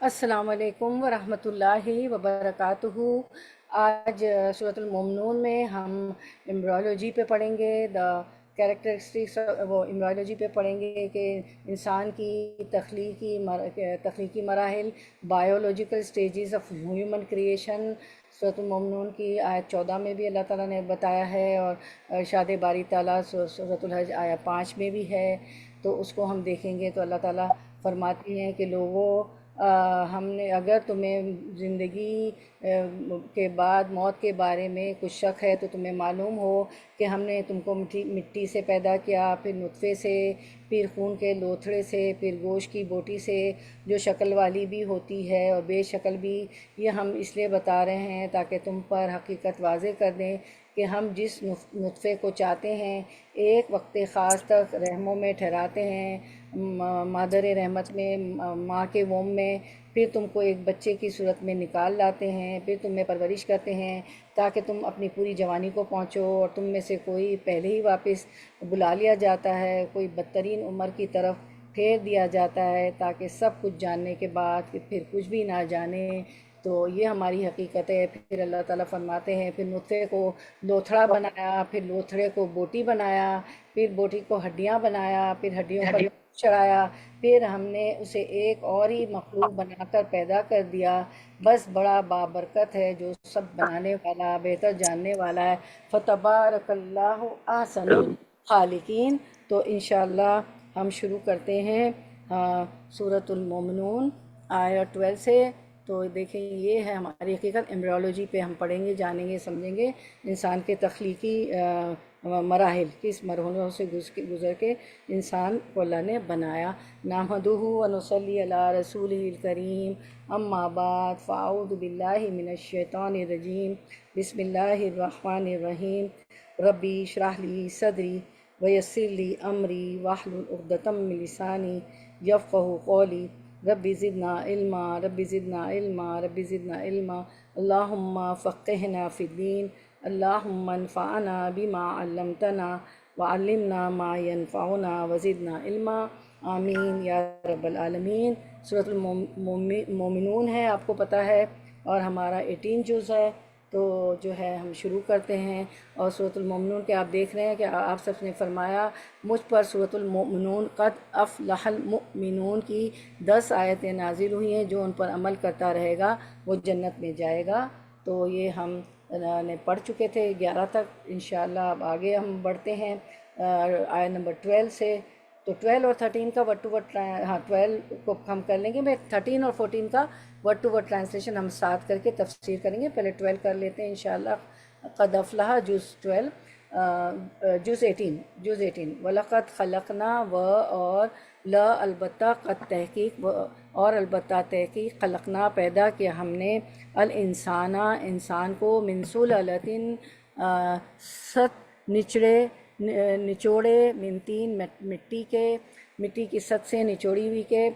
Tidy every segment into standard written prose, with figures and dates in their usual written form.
السلام علیکم ورحمۃ اللہ وبرکاتہ۔ آج سورۃ المومنون میں ہم امبرالوجی پہ پڑھیں گے، دا کیریکٹرسٹکس، وہ امبرالوجی پہ پڑھیں گے کہ انسان کی تخلیقی مراحل، biological stages of human creation. سورۃ المومنون کی آیت 14 میں بھی اللہ تعالیٰ نے بتایا ہے، اور ارشاد باری تعالیٰ سورۃ الحج آیت 5 میں بھی ہے۔ تو اس کو ہم دیکھیں گے تو اللہ تعالیٰ فرماتی ہیں کہ لوگوں، ہم نے اگر تمہیں زندگی کے بعد موت کے بارے میں کچھ شک ہے تو تمہیں معلوم ہو کہ ہم نے تم کو مٹی سے پیدا کیا، پھر نطفے سے، پھر خون کے لوتھڑے سے، پھر گوشت کی بوٹی سے، جو شکل والی بھی ہوتی ہے اور بے شکل بھی۔ یہ ہم اس لیے بتا رہے ہیں تاکہ تم پر حقیقت واضح کر دیں کہ ہم جس نطفے کو چاہتے ہیں ایک وقت خاص تک رحموں میں ٹھہراتے ہیں، مادر رحمت میں، ماں کے ووم میں، پھر تم کو ایک بچے کی صورت میں نکال لاتے ہیں، پھر تمہیں پرورش کرتے ہیں تاکہ تم اپنی پوری جوانی کو پہنچو، اور تم میں سے کوئی پہلے ہی واپس بلا لیا جاتا ہے، کوئی بدترین عمر کی طرف پھیر دیا جاتا ہے، تاکہ سب کچھ جاننے کے بعد پھر کچھ بھی نہ جانے۔ تو یہ ہماری حقیقت ہے۔ پھر اللہ تعالیٰ فرماتے ہیں پھر نطفے کو لوتھڑا بنایا، پھر لوتھڑے کو بوٹی بنایا، پھر بوٹی کو ہڈیاں بنایا، پھر ہڈیوں پر چڑھایا، پھر ہم نے اسے ایک اور ہی مخلوق بنا کر پیدا کر دیا۔ بس بڑا بابرکت ہے جو سب بنانے والا، بہتر جاننے والا ہے۔ فتبارک اللہ احسن الخالقین۔ تو انشاءاللہ ہم شروع کرتے ہیں سورۃ المومنون آیت 12 سے۔ تو دیکھیں یہ ہے ہماری حقیقت۔ امبریولوجی پہ ہم پڑھیں گے، جانیں گے، سمجھیں گے انسان کے تخلیقی مراحل، کس مرحلوں سے گزر کے انسان کو اللہ نے بنایا۔ نحمدہ و نصلی علی رسولہ الکریم، اما بعد فاعوذ باللہ من الشیطان الرجیم، بسم اللہ الرحمن الرحیم۔ ربی اشرح لی صدری ویسر لی امری واحلل عقدۃ من لسانی یفقہوا قولی۔ ربی زدنا علما، ربی زدنا علما، ربی زدنا علما۔ اللہم فقہنا فی الدین، اللہم انفعنا بما علمتنا وعلمنا ما ینفعنا وزدنا علما، آمین یا رب العالمین۔ سورۃ المومنون ہے، آپ کو پتہ ہے، اور ہمارا 18 جز ہے۔ تو جو ہے ہم شروع کرتے ہیں۔ اور سورۃ المومنون کے آپ دیکھ رہے ہیں کہ آپ سب نے فرمایا مجھ پر سورۃ المومنون قد افلح المؤمنون کی 10 آیتیں نازل ہوئی ہیں، جو ان پر عمل کرتا رہے گا وہ جنت میں جائے گا۔ تو یہ ہم نے پڑھ چکے تھے 11 تک۔ انشاءاللہ اب آگے ہم بڑھتے ہیں آیت نمبر 12 سے۔ تو 12 اور 13 کا ورڈ ٹو ورڈ، ہاں 12 کو ہم کر لیں گے، میں 13 اور 14 کا ورڈ ٹو ورڈ ٹرانسلیشن ہم ساتھ کر کے تفسیر کریں گے۔ پہلے 12 کر لیتے ہیں انشاءاللہ۔ قد افلح جز 12، جز 18 وَلَقَدْ خَلَقْنَا، و اور لا البتہ، قد تحقیق، و اور البتہ تحقیق، خلقنا پیدا کیا ہم نے، الانسانہ انسان کو، من سلالۃ ست نچوڑے، من تین مٹی کی ست سے نچوڑی ہوئی کے۔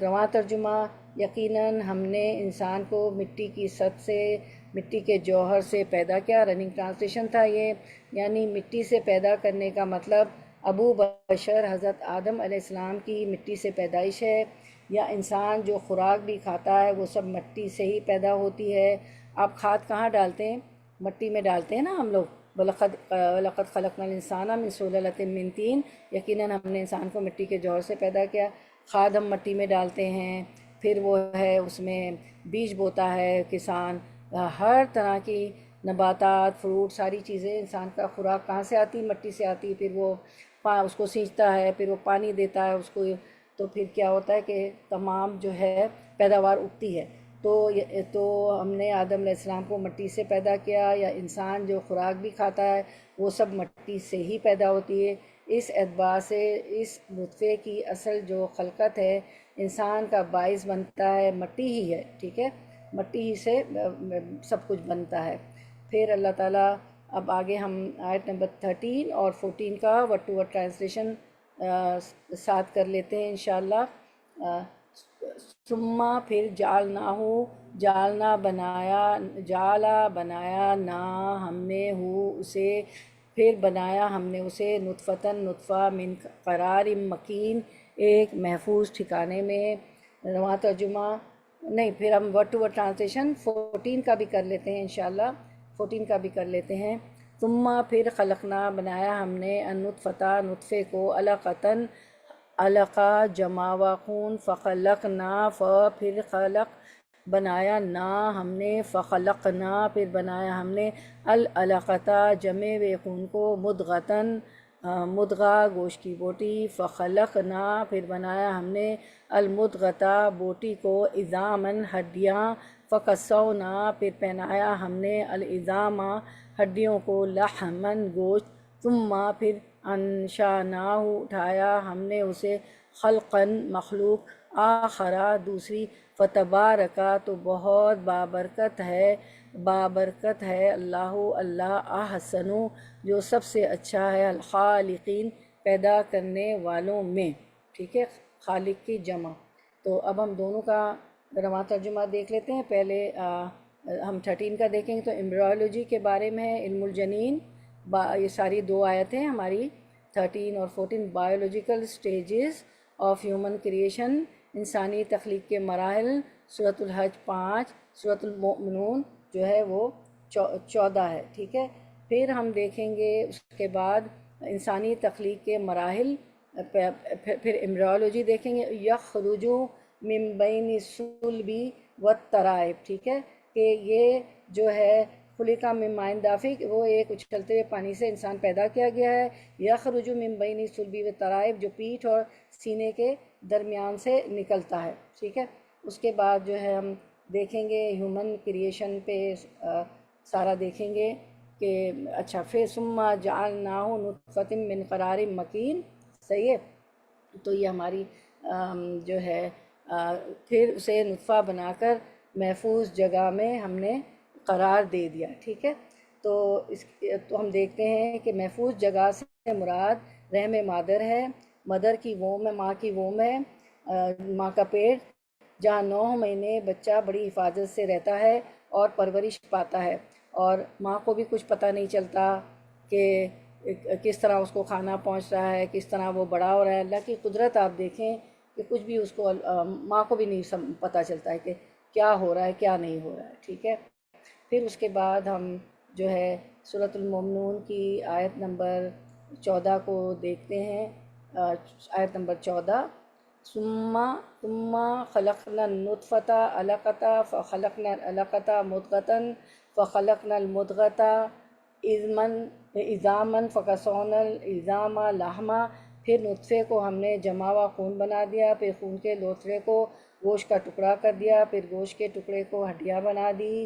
رواں ترجمہ، یقیناً ہم نے انسان کو مٹی کی ست سے، مٹی کے جوہر سے پیدا کیا۔ رننگ ٹرانسلیشن تھا یہ، یعنی مٹی سے پیدا کرنے کا مطلب ابو بشر حضرت آدم علیہ السلام کی مٹی سے پیدائش ہے، یا انسان جو خوراک بھی کھاتا ہے وہ سب مٹی سے ہی پیدا ہوتی ہے۔ آپ کھاد کہاں ڈالتے ہیں؟ مٹی میں ڈالتے ہیں نا ہم لوگ۔ وَلَقَدْ خَلَقْنَا الْإِنسَانَ مِنْ سُلَالَةٍ مِّن طِينٍ، یقیناً ہم نے انسان کو مٹی کے جوہر سے پیدا کیا۔ کھاد ہم مٹی میں ڈالتے ہیں، پھر وہ ہے اس میں بیج بوتا ہے کسان، ہر طرح کی نباتات، فروٹ، ساری چیزیں، انسان کا خوراک کہاں سے آتی؟ مٹی سے آتی۔ پھر وہ اس کو سینچتا ہے، پھر وہ پانی دیتا ہے اس کو، تو پھر کیا ہوتا ہے کہ تمام جو ہے پیداوار اگتی ہے۔ تو ہم نے آدم علیہ السلام کو مٹی سے پیدا کیا، یا انسان جو خوراک بھی کھاتا ہے وہ سب مٹی سے ہی پیدا ہوتی ہے۔ اس اعتبار سے اس نطفے کی اصل جو خلقت ہے، انسان کا باعث بنتا ہے مٹی ہی ہے، ٹھیک ہے، مٹی ہی سے سب کچھ بنتا ہے۔ پھر اللہ تعالیٰ، اب آگے ہم آیت نمبر 13 اور 14 کا ورڈ ٹو ورڈ ٹرانسلیشن ساتھ کر لیتے ہیں انشاءاللہ۔ ثم پھر جالنا بنایا نا ہم نے ہو اسے، پھر بنایا ہم نے اسے نطفتن نطفہ، من قرار مکین، ایک محفوظ ٹھکانے میں۔ رواں ترجمہ، نہیں، پھر ہم ورڈ ٹو ورڈ ٹرانسلیشن 14 کا بھی کر لیتے ہیں انشاءاللہ، 14 کا بھی کر لیتے ہیں۔ ثم پھر خلقنا بنایا ہم نے النطفہ نطفے کو علقتاً علقہ جمع و خون فخلقنا پھر خلق بنایا نا ہم نے فخلقنا پھر بنایا ہم نے العلقۃ جمع و خون کو مدغتاً مدغہ گوشت کی بوٹی فخلقنا پھر بنایا ہم نے المدغۃ بوٹی کو عظاماً ہڈیاں فکسونا پھر پہنایا ہم نے العظام ہڈیوں کو لحماً گوشت ثم پھر انشاناہ اٹھایا ہم نے اسے خلقاً مخلوق آخرا دوسری فتبارکا تو بہت بابرکت ہے اللہ اللہ احسن جو سب سے اچھا ہے الخالقین پیدا کرنے والوں میں، ٹھیک ہے، خالق کی جمع۔ تو اب ہم دونوں کا رواں ترجمہ دیکھ لیتے ہیں۔ پہلے ہم 13 کا دیکھیں گے تو امبرائیولوجی کے بارے میں ہے، علم الجنین، یہ ساری 2 آیتیں ہماری 13 اور 14، biological stages of human creation, انسانی تخلیق کے مراحل، سورۃ الحج 5، سورۃ المؤمنون جو ہے وہ 14 ہے، ٹھیک ہے۔ پھر ہم دیکھیں گے اس کے بعد انسانی تخلیق کے مراحل، پھر امبرائیولوجی دیکھیں گے، یخرج من بین الصلب والترائب، ٹھیک ہے، کہ یہ جو ہے خلق من ماء دافق، وہ ایک اچھلتے ہوئے پانی سے انسان پیدا کیا گیا ہے، یخرج من بین الصلب والترائب جو پیٹھ اور سینے کے درمیان سے نکلتا ہے، ٹھیک ہے۔ اس کے بعد جو ہے ہم دیکھیں گے ہیومن کریشن پہ سارا دیکھیں گے کہ اچھا پھر ثم جعلناہ نطفۃ من قرار مکین، صحیح ہے۔ تو یہ ہماری جو ہے پھر اسے نطفہ بنا کر محفوظ جگہ میں ہم نے قرار دے دیا، ٹھیک ہے۔ تو تو ہم دیکھتے ہیں کہ محفوظ جگہ سے مراد رحم مادر ہے، مدر کی ووم ہے، ماں کی ووم ہے، ماں کا پیٹ، جہاں 9 مہینے بچہ بڑی حفاظت سے رہتا ہے اور پرورش پاتا ہے، اور ماں کو بھی کچھ پتہ نہیں چلتا کہ کس طرح اس کو کھانا پہنچ رہا ہے، کس طرح وہ بڑا ہو رہا ہے۔ اللہ کی قدرت آپ دیکھیں کہ کچھ بھی اس کو ماں کو بھی نہیں پتہ چلتا ہے کہ کیا ہو رہا ہے کیا نہیں ہو رہا ہے، ٹھیک ہے۔ پھر اس کے بعد ہم جو ہے سورۃ المؤمنون کی آیت نمبر 14 کو دیکھتے ہیں، آیت نمبر 14، ثم خلقنا النطفة علقة فخلقنا العلقة مضغة فخلقنا المضغة عظاما فکسونا العظام لحما، پھر نطفے کو ہم نے جمع و خون بنا دیا، پھر خون کے لوتھڑے کو گوشت کا ٹکڑا کر دیا، پھر گوشت کے ٹکڑے کو ہڈیاں بنا دی،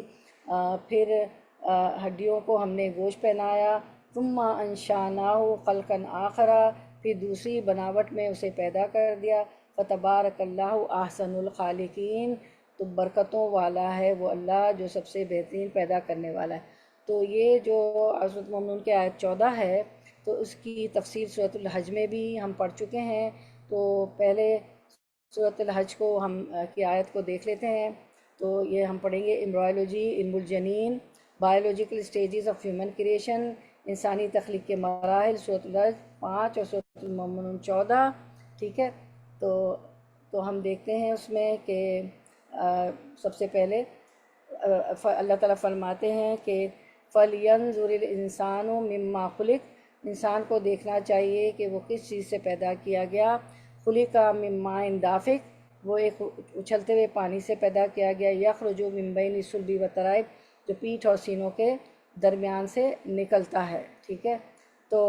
پھر ہڈیوں کو ہم نے گوشت پہنایا، ثم انشاناہ خلقا آخرا، پھر دوسری بناوٹ میں اسے پیدا کر دیا، فتبارک اللہ احسن الخالقین، تو برکتوں والا ہے وہ اللہ جو سب سے بہترین پیدا کرنے والا ہے۔ تو یہ جو سورۃ المؤمنون کی آیت 14 ہے، تو اس کی تفسیر سورۃ الحج میں بھی ہم پڑھ چکے ہیں۔ تو پہلے سورۃ الحج کو ہم کی آیت کو دیکھ لیتے ہیں۔ تو یہ ہم پڑھیں گے امبرائیولوجی، علم الجنین، biological stages of human creation, انسانی تخلیق کے مراحل، سورۃ الحج 5 اور سورۃ المؤمنون 14، ٹھیک ہے۔ تو ہم دیکھتے ہیں اس میں کہ سب سے پہلے اللہ تعالیٰ فرماتے ہیں کہ فَلْيَنْظُرِ الْإِنسَانُ مِمَّا خُلِقَ، انسان کو دیکھنا چاہیے کہ وہ کس چیز سے پیدا کیا گیا، خُلِقَ مِن مَاءٍ دَافِقٍ، وہ ایک اچھلتے ہوئے پانی سے پیدا کیا گیا، یخرج من بین الصلب والترائب، جو پیٹھ اور سینوں کے درمیان سے نکلتا ہے، ٹھیک ہے۔ تو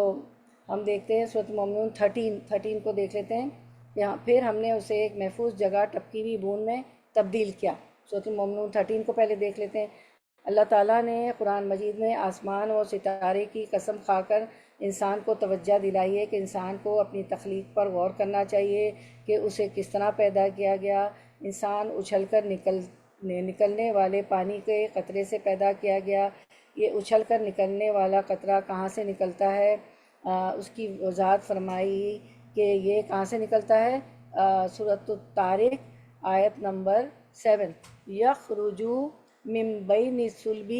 ہم دیکھتے ہیں سورۃ المؤمنون 13 کو دیکھ لیتے ہیں۔ یہاں پھر ہم نے اسے ایک محفوظ جگہ ٹپکی ہوئی بوند میں تبدیل کیا۔ سورۃ المؤمنون 13 کو پہلے دیکھ لیتے ہیں۔ اللہ تعالیٰ نے قرآن مجید میں آسمان اور ستارے کی قسم کھا کر انسان کو توجہ دلائی ہے کہ انسان کو اپنی تخلیق پر غور کرنا چاہیے کہ اسے کس طرح پیدا کیا گیا۔ انسان اچھل کر نکلنے والے پانی کے قطرے سے پیدا کیا گیا۔ یہ اچھل کر نکلنے والا قطرہ کہاں سے نکلتا ہے، اس کی وضاحت فرمائی کہ یہ کہاں سے نکلتا ہے۔ سورۃ الطارق آیت نمبر 7، یخرج من بین الصلب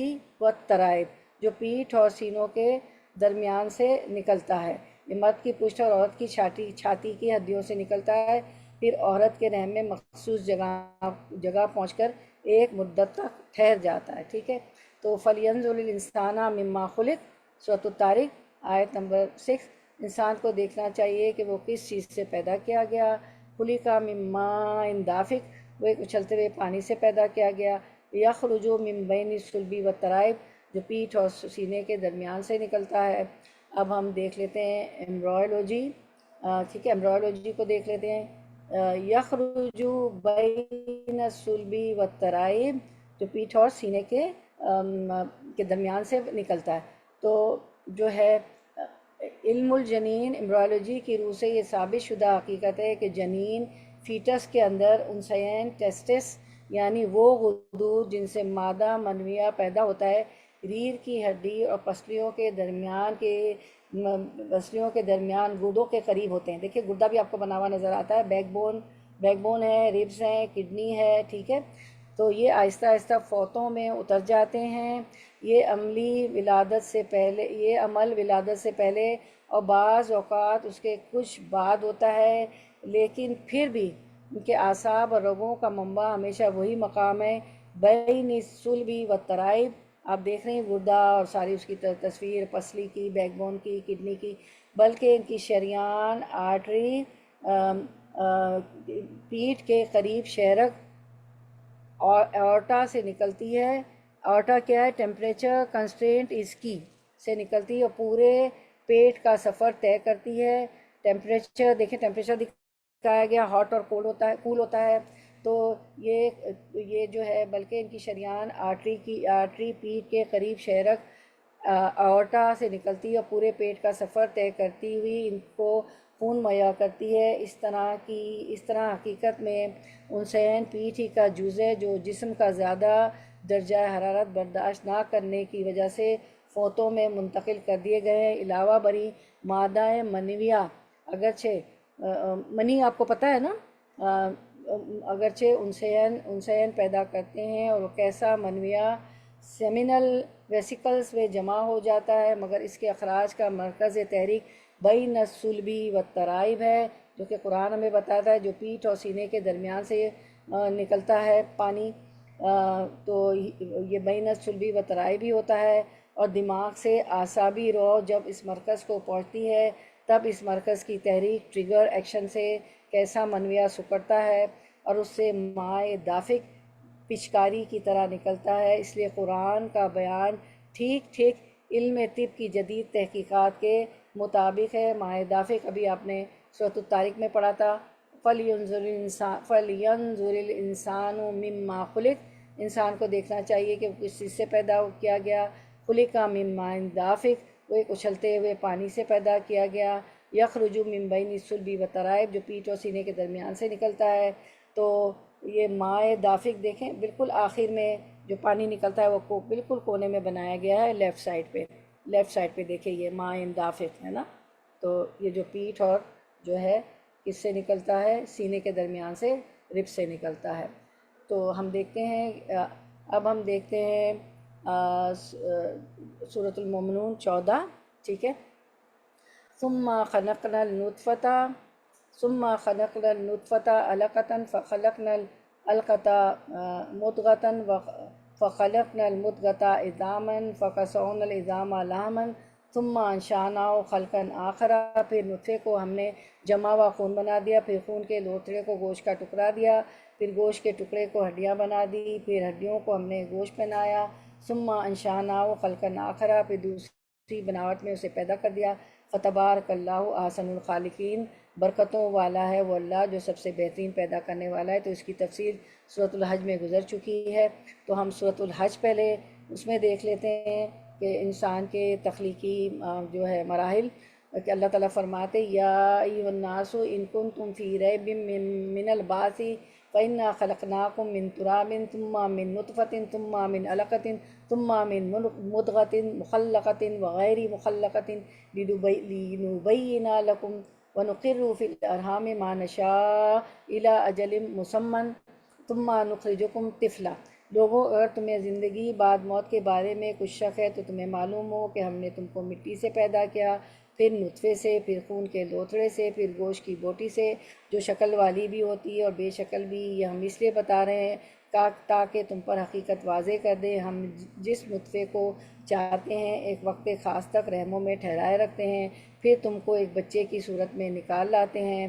والترائب، جو پیٹھ اور سینوں کے درمیان سے نکلتا ہے۔ یہ مرد کی پشت اور عورت کی چھاتی کی ہڈیوں سے نکلتا ہے۔ پھر عورت کے رحم میں مخصوص جگہ پہنچ کر ایک مدت تک ٹھہر جاتا ہے، ٹھیک ہے۔ تو فَلْيَنْظُرِ الْإِنسَانَ مِمَّا خُلِقَ، سورۃ الطارق آیت نمبر 6۔ انسان کو دیکھنا چاہیے کہ وہ کس چیز سے پیدا کیا گیا۔ خُلِقَ مِن مَاءٍ دافق، وہ ایک اچھلتے ہوئے پانی سے پیدا کیا گیا۔ یخرج من بین الصلب والترائب، جو پیٹھ اور سینے کے درمیان سے نکلتا ہے۔ اب ہم دیکھ لیتے ہیں ایمبرائیولوجی، ٹھیک ہے، ایمبرائیولوجی کو دیکھ لیتے ہیں۔ یخرج بین الصلب والترائب، جو پیٹھ اور سینے کے درمیان سے نکلتا ہے۔ تو جو ہے علم الجنین، ایمبرائیولوجی کی روح سے یہ ثابت شدہ حقیقت ہے کہ جنین فیٹس کے اندر انسین ٹیسٹس، یعنی وہ غدود جن سے مادہ منویہ پیدا ہوتا ہے، ریڑھ کی ہڈی اور پسلیوں کے درمیان گردوں کے قریب ہوتے ہیں۔ دیکھیں گردہ بھی آپ کو بنا ہوا نظر آتا ہے، بیک بون ہے، ریبس ہیں، کڈنی ہے، ٹھیک ہے۔ تو یہ آہستہ آہستہ فوتوں میں اتر جاتے ہیں۔ یہ عمل ولادت سے پہلے اور بعض اوقات اس کے کچھ بعد ہوتا ہے، لیکن پھر بھی ان کے اعصاب اور رگوں کا منبع ہمیشہ وہی مقام ہے، بین الصلب والترائب۔ آپ دیکھ رہے ہیں گردہ اور ساری اس کی تصویر، پسلی کی، بیک بون کی، کڈنی کی، بلکہ ان کی شریان آرٹری پیٹھ کے قریب شہرک اورٹا سے نکلتی ہے۔ اورٹا کیا ہے؟ ٹیمپریچر کنسٹرینٹ از کی سے نکلتی ہے اور پورے پیٹ کا سفر طے کرتی ہے۔ ٹیمپریچر دیکھیں، ٹیمپریچر دکھایا گیا، ہاٹ اور کول ہوتا ہے۔ تو یہ جو ہے، بلکہ ان کی شریان آرٹری پیٹ کے قریب شہرک اورٹا سے نکلتی ہے اور پورے پیٹ کا سفر طے کرتی ہوئی ان کو خون مہیا کرتی ہے۔ اس طرح حقیقت میں انسین پیٹھ ہی کا جز ہے جو جسم کا زیادہ درجہ حرارت برداشت نہ کرنے کی وجہ سے فوتوں میں منتقل کر دیے گئے ہیں۔ علاوہ بری مادہ منویہ، اگرچہ منی آپ کو پتہ ہے نا، اگرچہ انسین پیدا کرتے ہیں اور وہ کیسا منویہ سیمینل ویسیکلز میں جمع ہو جاتا ہے، مگر اس کے اخراج کا مرکز تحریک بین الصلب والترائب ہے، جو کہ قرآن ہمیں بتاتا ہے، جو پیٹھ اور سینے کے درمیان سے نکلتا ہے پانی۔ تو یہ بین الصلب والترائب ہی ہوتا ہے۔ اور دماغ سے اعصابی رو جب اس مرکز کو پہنچتی ہے، تب اس مرکز کی تحریک ٹریگر ایکشن سے کیسا منویہ سکڑتا ہے اور اس سے مائع دافق پچکاری کی طرح نکلتا ہے۔ اس لیے قرآن کا بیان ٹھیک علم طب کی جدید تحقیقات کے مطابق ہے۔ مائع دافق ابھی آپ نے سورۃ الطارق میں پڑھا تھا، فَلْيَنْظُرِ الْإِنسَانُ مِمَّا خُلِقَ، انسان کو دیکھنا چاہیے کہ وہ کس چیز سے پیدا کیا گیا۔ خُلِقَ مِن مَاءٍ دافق، وہ ایک اچھلتے ہوئے پانی سے پیدا کیا گیا۔ یخرج من بین الصلب والترائب، جو پیٹھ اور سینے کے درمیان سے نکلتا ہے۔ تو یہ مائع دافق دیکھیں بالکل آخر میں جو پانی نکلتا ہے وہ بالکل کونے میں بنایا گیا ہے، لیفٹ سائڈ پہ دیکھیں، یہ مائع دافق ہے نا۔ تو یہ جو پیٹھ اور جو ہے کس سے نکلتا ہے؟ سینے کے درمیان سے، رب سے نکلتا ہے۔ تو ہم دیکھتے ہیں، اب ہم دیکھتے ہیں سورۃ المومنون 14، ٹھیک ہے۔ ثم خلقنا النطفة علقة فخلقنا العلقة مضغة فخلقنا المضغة عظاما فكسونا العظام لحما ثم انشأناه خلقا آخر، پھر نطفے کو ہم نے جمع و خون بنا دیا، پھر خون کے لوتھڑے کو گوشت کا ٹکڑا دیا، پھر گوشت کے ٹکڑے کو ہڈیاں بنا دی، پھر ہڈیوں کو ہم نے گوشت بنایا۔ ثم انشأناه خلقا آخر، پھر دوسری بناوٹ میں اسے پیدا کر دیا۔ فتبارک اللہ احسن الخالقین، برکتوں والا ہے وہ اللہ جو سب سے بہترین پیدا کرنے والا ہے۔ تو اس کی تفصیل سورۃ الحج میں گزر چکی ہے، تو ہم سورۃ الحج پہلے اس میں دیکھ لیتے ہیں کہ انسان کے تخلیقی جو ہے مراحل، کہ اللہ تعالیٰ فرماتے یا ایھا الناس ان کنتم فی ریب من البعث فإنا خلقناکم من تراب ثم من نطفة ثم من علقة ثم من مضغة مخلقة وغیر مخلقة لنبین لکم ونقر فی الارحام ما نشاء الی اجل مسمى ثم نخرجکم طفلا۔ لوگوں، اگر تمہیں زندگی بعد موت کے بارے میں کچھ شک ہے تو تمہیں معلوم ہو کہ ہم نے تم کو مٹی سے پیدا کیا، پھر نطفے سے، پھر خون کے لوتھڑے سے، پھر گوشت کی بوٹی سے جو شکل والی بھی ہوتی ہے اور بے شکل بھی۔ یہ ہم اس لیے بتا رہے ہیں تاکہ تم پر حقیقت واضح کر دے۔ ہم جس نطفے کو چاہتے ہیں ایک وقت خاص تک رحموں میں ٹھہرائے رکھتے ہیں، پھر تم کو ایک بچے کی صورت میں نکال لاتے ہیں۔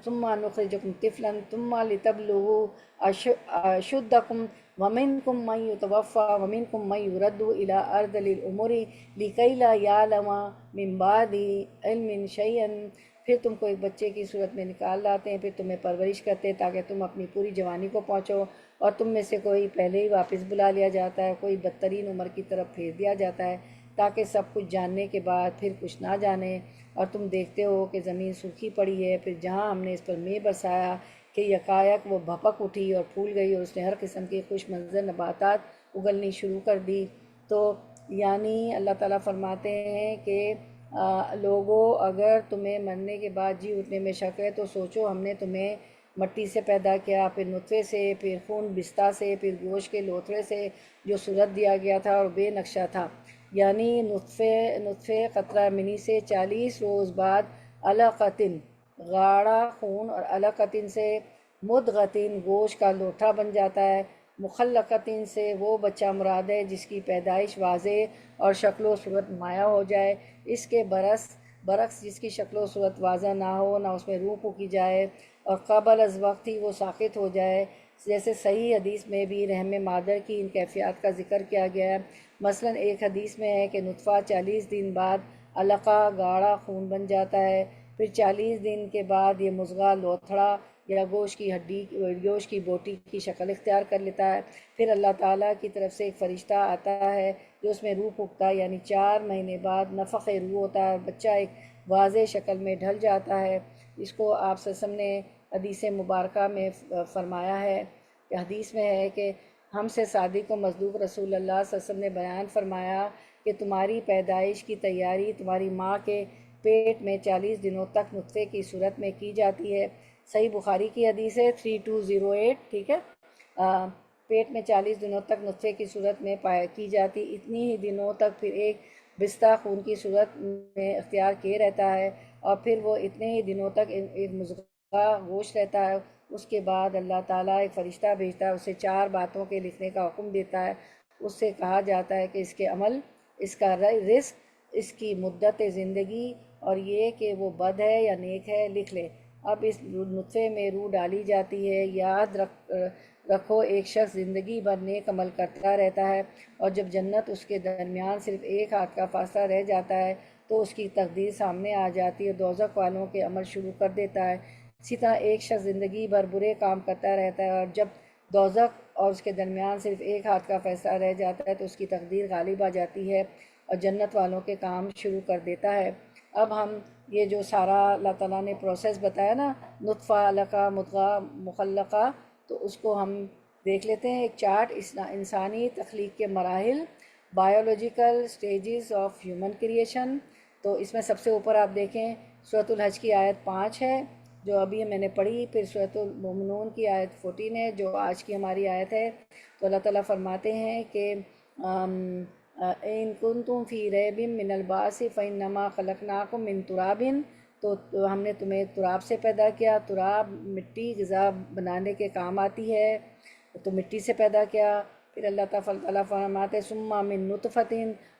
ثم نخرجکم طفلا ثم لتبلغوا اشدکم ومنکم من یتوفی ومنکم من یرد الی ارذل العمر لکی لا یعلم من بعد علم شیئا۔ پھر تم کو ایک بچے کی صورت میں نکال لاتے ہیں، پھر تمہیں پرورش کرتے ہیں تاکہ تم اپنی پوری جوانی کو پہنچو، اور تم میں سے کوئی پہلے ہی واپس بلا لیا جاتا ہے، کوئی بدترین عمر کی طرف پھیر دیا جاتا ہے، تاکہ سب کچھ جاننے کے بعد پھر کچھ نہ جانے۔ اور تم دیکھتے ہو کہ زمین سوکھی پڑی ہے، پھر جہاں ہم نے اس پر مے برسایا کہ یکایک وہ بھپک اٹھی اور پھول گئی، اور اس نے ہر قسم کی خوش منظر نباتات اگلنی شروع کر دی۔ تو یعنی اللہ تعالیٰ فرماتے ہیں کہ لوگوں، اگر تمہیں مرنے کے بعد جی اٹھنے میں شک ہے تو سوچو، ہم نے تمہیں مٹی سے پیدا کیا، پھر نطفے سے، پھر خون بستہ سے، پھر گوشت کے لوتھڑے سے جو صورت دیا گیا تھا اور بے نقشہ تھا، یعنی نطفے قطرہ منی سے 40 روز بعد علقتن گاڑھا خون، اور علقتن سے مدغتن گوشت کا لوٹھا بن جاتا ہے، مخلقتن سے وہ بچہ مراد ہے جس کی پیدائش واضح اور شکل و صورت نمایاں ہو جائے، اس کے برعکس جس کی شکل و صورت واضح نہ ہو، نہ اس میں روح پھونکی جائے اور قبل از وقت ہی وہ ساقط ہو جائے۔ جیسے صحیح حدیث میں بھی رحم مادر کی ان کیفیات کا ذکر کیا گیا ہے۔ مثلا ایک حدیث میں ہے کہ نطفہ 40 دن بعد علقہ گاڑھا خون بن جاتا ہے، پھر 40 دن کے بعد یہ مضغہ لوتھڑا یا گوشت کی بوٹی کی شکل اختیار کر لیتا ہے، پھر اللہ تعالیٰ کی طرف سے ایک فرشتہ آتا ہے جو اس میں روح پھونکتا ہے، یعنی 4 مہینے بعد نفخ روح ہوتا ہے اور بچہ ایک واضح شکل میں ڈھل جاتا ہے۔ اس کو آپ صلی اللہ علیہ وسلم نے حدیث مبارکہ میں فرمایا ہے کہ حدیث میں ہے کہ ہم سے صادق و مصدوق رسول اللہ صلی اللہ علیہ وسلم نے بیان فرمایا کہ تمہاری پیدائش کی تیاری تمہاری ماں کے پیٹ میں 40 دنوں تک نطفے کی صورت میں کی جاتی ہے۔ صحیح بخاری کی حدیث ہے 3208، ٹھیک ہے۔ پیٹ میں 40 دنوں تک نطفے کی صورت میں کی جاتی، اتنی ہی دنوں تک پھر ایک بستہ خون کی صورت میں اختیار کیے رہتا ہے، اور پھر وہ اتنے ہی دنوں تک ایک مضغہ گوشت رہتا ہے۔ اس کے بعد اللہ تعالیٰ ایک فرشتہ بھیجتا ہے، اسے 4 باتوں کے لکھنے کا حکم دیتا ہے۔ اس سے کہا جاتا ہے کہ اس کے عمل، اس کا رزق، اس کی مدت زندگی، اور یہ کہ وہ بد ہے یا نیک ہے لکھ لے۔ اب اس نطفے میں روح ڈالی جاتی ہے۔ یاد رکھو ایک شخص زندگی بھر نیک عمل کرتا رہتا ہے، اور جب جنت اس کے درمیان صرف ایک ہاتھ کا فاصلہ رہ جاتا ہے تو اس کی تقدیر سامنے آ جاتی ہے، دوزخ والوں کے عمل شروع کر دیتا ہے۔ اسی طرح ایک شخص زندگی بھر برے کام کرتا رہتا ہے، اور جب دوزخ اور اس کے درمیان صرف ایک ہاتھ کا فاصلہ رہ جاتا ہے تو اس کی تقدیر غالب آ جاتی ہے اور جنت والوں کے کام شروع کر دیتا ہے۔ اب ہم یہ جو سارا اللہ تعالیٰ نے پروسیس بتایا نا، نطفہ، علقہ، مضغہ، مخلقہ، تو اس کو ہم دیکھ لیتے ہیں۔ ایک چارٹ، انسانی تخلیق کے مراحل، biological stages of human creation. تو اس میں سب سے اوپر آپ دیکھیں سورۃ الحج کی آیت 5 ہے جو ابھی میں نے پڑھی، پھر سورۃ المومنون کی آیت 14 ہے جو آج کی ہماری آیت ہے۔ تو اللہ تعالیٰ فرماتے ہیں کہ ان کنتم فی ریب من البعث فانما خلقناکم من تراب، تو ہم نے تمہیں تراب سے پیدا کیا۔ تراب مٹی غذا بنانے کے کام آتی ہے، تو مٹی سے پیدا کیا۔ پھر اللہ تعالیٰ فرماتے ثم من نطفۃ،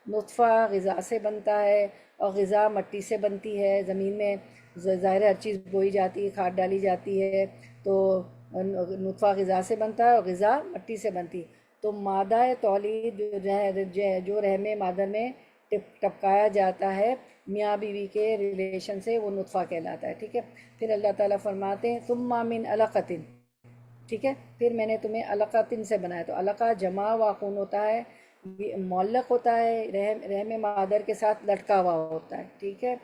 نطفہ غذا سے بنتا ہے، اور غذا مٹی سے بنتی ہے۔ زمین میں ظاہر ہر چیز بوئی جاتی ہے، کھاد ڈالی جاتی ہے، تو نطفہ غذا سے بنتا ہے اور غذا مٹی سے بنتی۔ تو مادہ تولید جو رحم مادر میں ٹپکایا جاتا ہے میاں بیوی کے ریلیشن سے، وہ نطفہ کہلاتا ہے، ٹھیک ہے۔ پھر اللہ تعالیٰ فرماتے ہیں ثم من علقۃ، ٹھیک ہے، پھر میں نے تمہیں علقۃ سے بنایا۔ تو علقہ جمع و خون ہوتا ہے، معلق ہوتا ہے، رحم مادر کے ساتھ لٹکا ہوا ہوتا ہے، ٹھیک ہے۔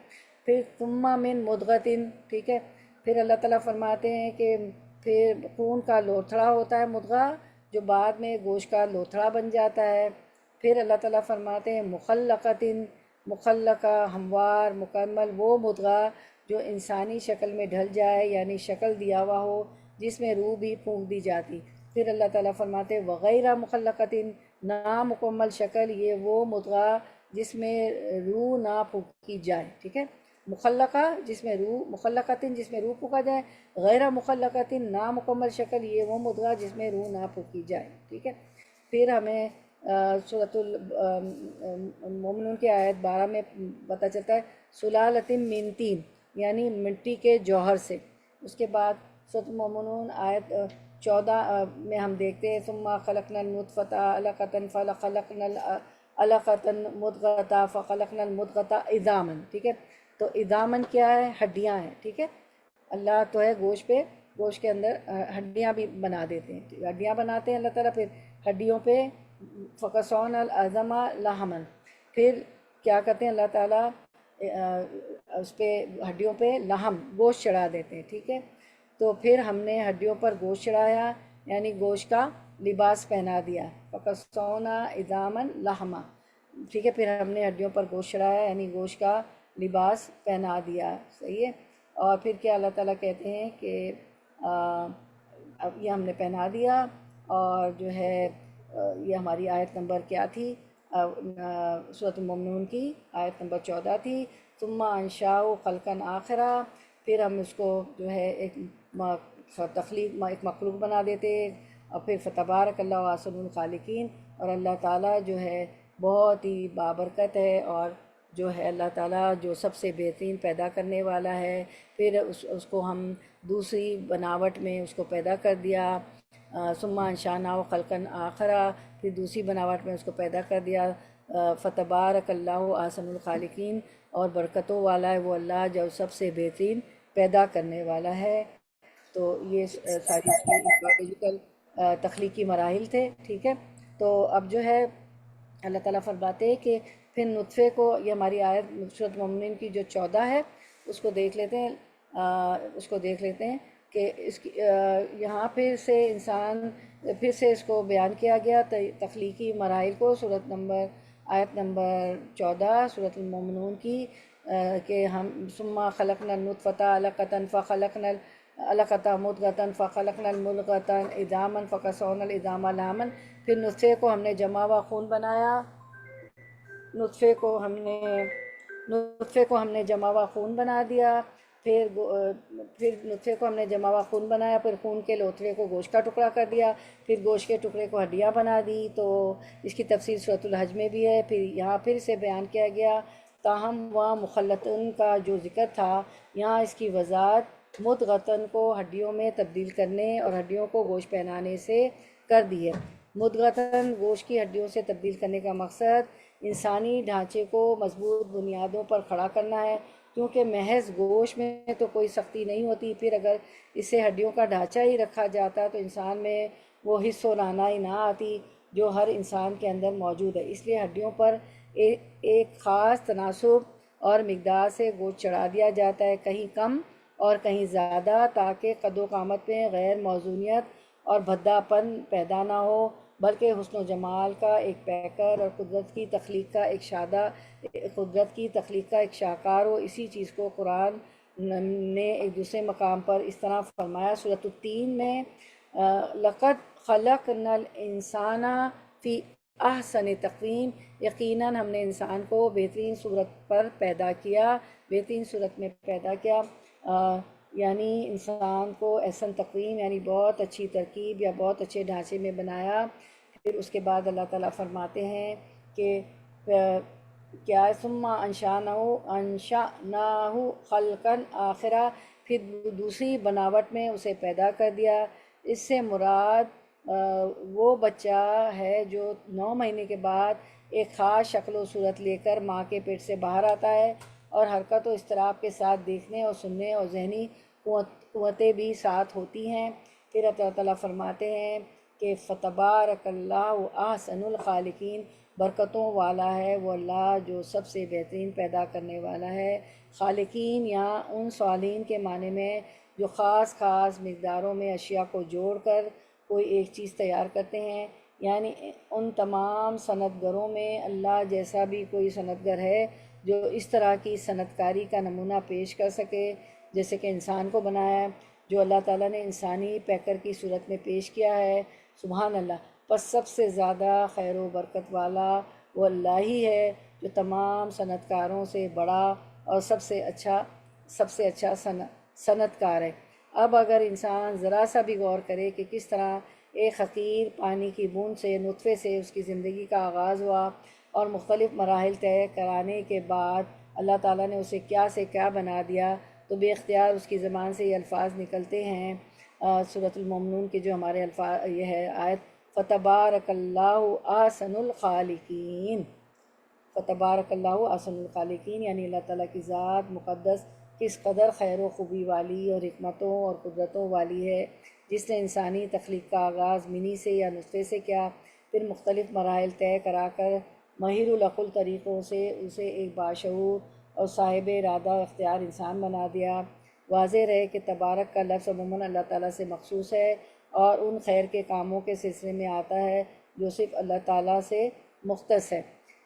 پھر ثم من مدغۃ، ٹھیک ہے۔ پھر اللہ تعالیٰ فرماتے ہیں کہ پھر خون کا لوتھڑا ہوتا ہے مدغہ، جو بعد میں گوشت کا لوتھڑا بن جاتا ہے۔ پھر اللہ تعالیٰ فرماتے ہیں مخلقۃ، مخلقہ ہموار مکمل وہ مدغہ جو انسانی شکل میں ڈھل جائے، یعنی شکل دیا ہوا ہو جس میں روح بھی پھونک دی جاتی۔ پھر اللہ تعالیٰ فرماتے ہیں وغیرہ مخلقۃ، نامکمل شکل، یہ وہ مدغہ جس میں روح نہ پھونکی جائے، ٹھیک ہے، مخلقہ جس میں روح، مخلقتن جس میں روح پھونکا جائے، غیر مخلقتن نامکمل شکل یہ وہ مدغہ جس میں روح نہ پھونکی جائے، ٹھیک ہے۔ پھر ہمیں سورۃ المومنون کی آیت 12 میں پتہ چلتا ہے سلالۃ من طین، یعنی مٹی کے جوہر سے۔ اس کے بعد سورۃ المومنون آیت 14 میں ہم دیکھتے ہیں ثم خلقنا النطفۃ علقۃ فخلقنا العلقۃ مضغۃ فخلقنا المضغۃ عظاما، ٹھیک ہے۔ تو عظامن کیا ہے؟ ہڈیاں ہیں، ٹھیک ہے۔ اللہ تو ہے گوشت کے اندر ہڈیاں بھی بنا دیتے ہیں، ہڈیاں بناتے ہیں اللہ تعالیٰ، پھر ہڈیوں پہ فکسون العظم لحمن، پھر کیا کرتے ہیں اللہ تعالیٰ اس پہ ہڈیوں پہ لحم گوشت چڑھا دیتے ہیں، ٹھیک ہے۔ تو پھر ہم نے ہڈیوں پر گوشت چڑھایا، یعنی گوشت کا لباس پہنا دیا، فکسون عظامن لحما، ٹھیک ہے۔ پھر ہم نے ہڈیوں پر گوشت چڑھایا یعنی گوشت کا لباس پہنا دیا، صحیح ہے۔ اور پھر کیا اللہ تعالیٰ کہتے ہیں کہ اب یہ ہم نے پہنا دیا، اور جو ہے یہ ہماری آیت نمبر کیا تھی؟ سورۃ المومنون کی آیت نمبر 14 تھی۔ ثم انشاء خلقا آخرا، پھر ہم اس کو جو ہے ایک ایک مخلوق بنا دیتے، اور پھر فتبارک اللہ احسن الخالقین، اور اللہ تعالیٰ جو ہے بہت ہی بابرکت ہے، اور جو ہے اللہ تعالیٰ جو سب سے بہترین پیدا کرنے والا ہے۔ پھر اس کو ہم دوسری بناوٹ میں اس کو پیدا کر دیا، ثم انشأناه خلقا آخرا، پھر دوسری بناوٹ میں اس کو پیدا کر دیا۔ فتبارک اللہ احسن الخالقین، اور برکتوں والا ہے وہ اللہ جو سب سے بہترین پیدا کرنے والا ہے۔ تو یہ ساری بایولوجیکل تخلیقی مراحل تھے، ٹھیک ہے۔ تو اب جو ہے اللہ تعالیٰ فرماتے ہیں کہ پھر نطفے کو، یہ ہماری آیت سورۃ المومنین کی جو 14 ہے اس کو دیکھ لیتے ہیں کہ اس کی یہاں پھر سے اس کو بیان کیا گیا تخلیقی مراحل کو، آیت نمبر 14 سورۃ المومنون کی، کہ ہم ثم خلقنا النطفۃ علقۃ فخلقنا العلقۃ مضغۃ فخلقنا المضغۃ عظاما فکسونا العظام لحما، پھر نطفے کو ہم نے جمع و خون بنایا، نطفے کو ہم نے جمع و خون بنا دیا، پھر نطفے کو ہم نے جمع و خون بنایا، پھر خون کے لوتھڑے کو گوشت کا ٹکڑا کر دیا، پھر گوشت کے ٹکڑے کو ہڈیاں بنا دی۔ تو اس کی تفصیل سورۃ الحج میں بھی ہے۔ پھر یہاں پھر سے بیان کیا گیا، تاہم وہاں مخلطن کا جو ذکر تھا، یہاں اس کی وضاحت مدغتن کو ہڈیوں میں تبدیل کرنے اور ہڈیوں کو گوشت پہنانے سے کر دی ہے۔ مدغتن گوشت کی ہڈیوں سے تبدیل کرنے کا مقصد انسانی ڈھانچے کو مضبوط بنیادوں پر کھڑا کرنا ہے، کیونکہ محض گوشت میں تو کوئی سختی نہیں ہوتی، پھر اگر اسے ہڈیوں کا ڈھانچہ ہی رکھا جاتا تو انسان میں وہ حس و رعنائی نہ آتی جو ہر انسان کے اندر موجود ہے۔ اس لیے ہڈیوں پر ایک خاص تناسب اور مقدار سے گوشت چڑھا دیا جاتا ہے، کہیں کم اور کہیں زیادہ، تاکہ قد و قامت میں غیر موزونیت اور بھدا پن پیدا نہ ہو، بلکہ حسن و جمال کا ایک پیکر اور قدرت کی تخلیق کا ایک شاہکار ہو۔ اسی چیز کو قرآن نے ایک دوسرے مقام پر اس طرح فرمایا سورۃ التین میں، لقد خلقنا الانسان فی احسن تقویم، یقیناً ہم نے انسان کو بہترین صورت میں پیدا کیا، یعنی انسان کو احسن تقویم یعنی بہت اچھی ترکیب یا بہت اچھے ڈھانچے میں بنایا۔ پھر اس کے بعد اللہ تعالیٰ فرماتے ہیں کہ کیا ثم انشأناہ خلقا آخرا، پھر دوسری بناوٹ میں اسے پیدا کر دیا۔ اس سے مراد وہ بچہ ہے جو 9 مہینے کے بعد ایک خاص شکل و صورت لے کر ماں کے پیٹ سے باہر آتا ہے، اور حرکت و اضطراب کے ساتھ دیکھنے اور سننے اور ذہنی قوتیں بھی ساتھ ہوتی ہیں۔ پھر اللہ تعالیٰ فرماتے ہیں کہ فتبارک اللہ احسن الخالقین، برکتوں والا ہے وہ اللہ جو سب سے بہترین پیدا کرنے والا ہے۔ خالقین یہاں ان صالحین کے معنی میں جو خاص مقداروں میں اشیاء کو جوڑ کر کوئی ایک چیز تیار کرتے ہیں، یعنی ان تمام صنعت گروں میں اللہ جیسا بھی کوئی صنعت گر ہے جو اس طرح کی صنعت کاری کا نمونہ پیش کر سکے جیسے کہ انسان کو بنایا ہے، جو اللہ تعالیٰ نے انسانی پیکر کی صورت میں پیش کیا ہے۔ سبحان اللہ، پس سب سے زیادہ خیر و برکت والا وہ اللہ ہی ہے جو تمام صنعت کاروں سے بڑا اور سب سے اچھا صنعت کار ہے۔ اب اگر انسان ذرا سا بھی غور کرے کہ کس طرح ایک حقیر پانی کی بوند سے، نطفے سے اس کی زندگی کا آغاز ہوا، اور مختلف مراحل طے کرانے کے بعد اللہ تعالیٰ نے اسے کیا سے کیا بنا دیا، تو بے اختیار اس کی زبان سے یہ الفاظ نکلتے ہیں سورۃ المومنون کی جو ہمارے الفاظ یہ ہے آیت، فَتَبَارَكَ اللَّهُ أَحْسَنُ الْخَالِقِينَ۔ فتبارک اللہ احسن الخالقین، یعنی اللہ تعالیٰ کی ذات مقدس کس قدر خیر و خوبی والی اور حکمتوں اور قدرتوں والی ہے، جس نے انسانی تخلیق کا آغاز منی سے یا نطفے سے کیا، پھر مختلف مراحل طے کرا کر ماہر العقل طریقوں سے اسے ایک باشعور اور صاحب ارادہ اختیار انسان بنا دیا۔ واضح رہے کہ تبارک کا لفظ عموماً اللہ تعالیٰ سے مخصوص ہے اور ان خیر کے کاموں کے سلسلے میں آتا ہے جو صرف اللہ تعالیٰ سے مختص ہے۔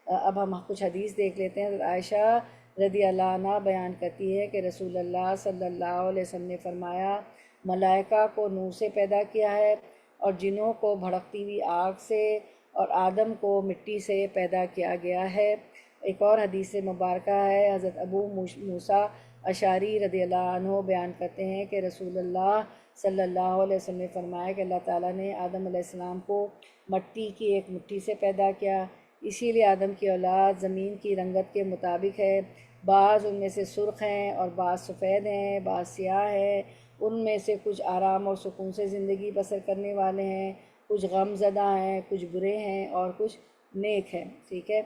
اب ہم کچھ حدیث دیکھ لیتے ہیں۔ عائشہ رضی اللہ عنہ بیان کرتی ہے کہ رسول اللہ صلی اللہ علیہ وسلم نے فرمایا، ملائکہ کو نور سے پیدا کیا ہے اور جنوں کو بھڑکتی ہوئی آگ سے اور آدم کو مٹی سے پیدا کیا گیا ہے۔ ایک اور حدیث مبارکہ ہے، حضرت ابو موسیٰ اشعری رضی اللہ عنہ بیان کرتے ہیں کہ رسول اللہ صلی اللہ علیہ وسلم نے فرمایا کہ اللہ تعالیٰ نے آدم علیہ السلام کو مٹی کی ایک مٹھی سے پیدا کیا، اسی لیے آدم کی اولاد زمین کی رنگت کے مطابق ہے، بعض ان میں سے سرخ ہیں اور بعض سفید ہیں، بعض سیاہ ہیں، ان میں سے کچھ آرام اور سکون سے زندگی بسر کرنے والے ہیں، کچھ غم زدہ ہیں، کچھ برے ہیں اور کچھ نیک ہیں۔ ٹھیک ہے،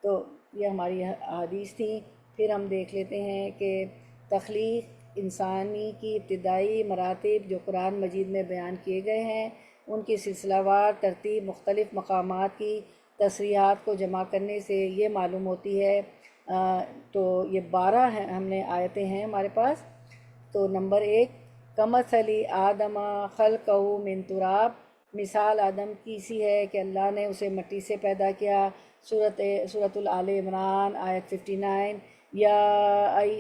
تو یہ ہماری حدیث تھیں۔ پھر ہم دیکھ لیتے ہیں کہ تخلیق انسانی کی ابتدائی مراتب جو قرآن مجید میں بیان کیے گئے ہیں، ان کی سلسلہ وار ترتیب مختلف مقامات کی تصریحات کو جمع کرنے سے یہ معلوم ہوتی ہے۔ تو یہ 12 ہیں، ہم نے آیتیں ہیں ہمارے پاس۔ تو نمبر 1، کمثلی آدم خلقہ من تراب، مثال آدم کی سی ہے کہ اللہ نے اسے مٹی سے پیدا کیا، سورۃ آل عمران آیت 59۔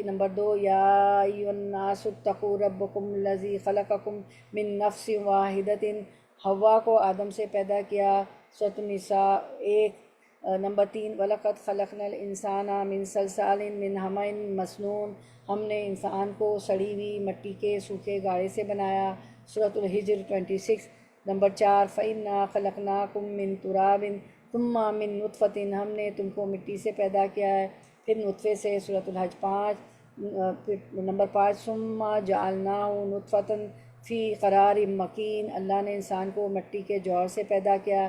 نمبر 2، یا ایھا الناس اتقوا ربکم الذی خلقکم من نفس واحدۃ، حوا کو آدم سے پیدا کیا، سورۃ النساء 1۔ نمبر 3، وَلَقَدْ خَلَقْنَا الْإِنسَانَ مِنْ صَلْصَالٍ مِنْ حَمَإٍ مَسْنُونٍ، ہم نے انسان کو سڑی ہوئی مٹی کے سوکھے گارے سے بنایا، سورۃ الحجر 26۔ نمبر 4، فَإِنَّا خَلَقْنَاكُم مِّن تُرَابٍ ثُمَّ مِن نُطْفَةٍ، ہم نے تم کو مٹی سے پیدا کیا ہے، پھر نطفے سے، سورۃ الحج 5۔ نمبر 5، ثُمَّ جَعَلْنَاهُ نُطْفَةً فِي قَرَارٍ مَّكِينٍ، اللہ نے انسان کو مٹی کے جوہر سے پیدا کیا،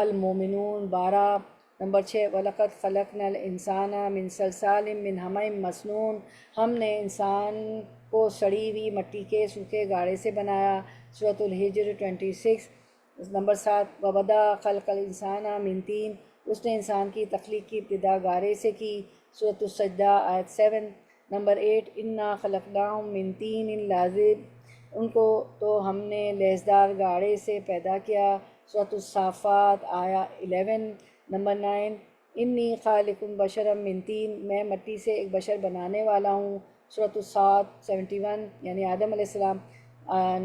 المومنون 12۔ نمبر 6، وَلَقَدْ خَلَقْنَا الْإِنسَانَ مِنْ صَلْصَالٍ مِنْ حَمَإٍ مَسْنُونٍ، ہم نے انسان کو سڑی ہوئی مٹی کے سوکھے گارے سے بنایا، سورۃ الحجر 26۔ نمبر 7، وَبَدَأَ خَلْقَ الْإِنسَانَ مِنْ طِینٍ، اس نے انسان کی تخلیق کی ابتدا گارے سے کی، سورۃ السجدہ آیت 7۔ نمبر 8، اِنَّا خَلَقْنَاهُم مِّن طِینٍ لَازِبٍ، ان کو تو ہم نے لیسدار گاڑے سے پیدا کیا، سورۃ الصافات آیت 11۔ نمبر 9، انی خالق بشرا من طین، میں مٹی سے ایک بشر بنانے والا ہوں، سورۃ الصاد 71، یعنی آدم علیہ السلام۔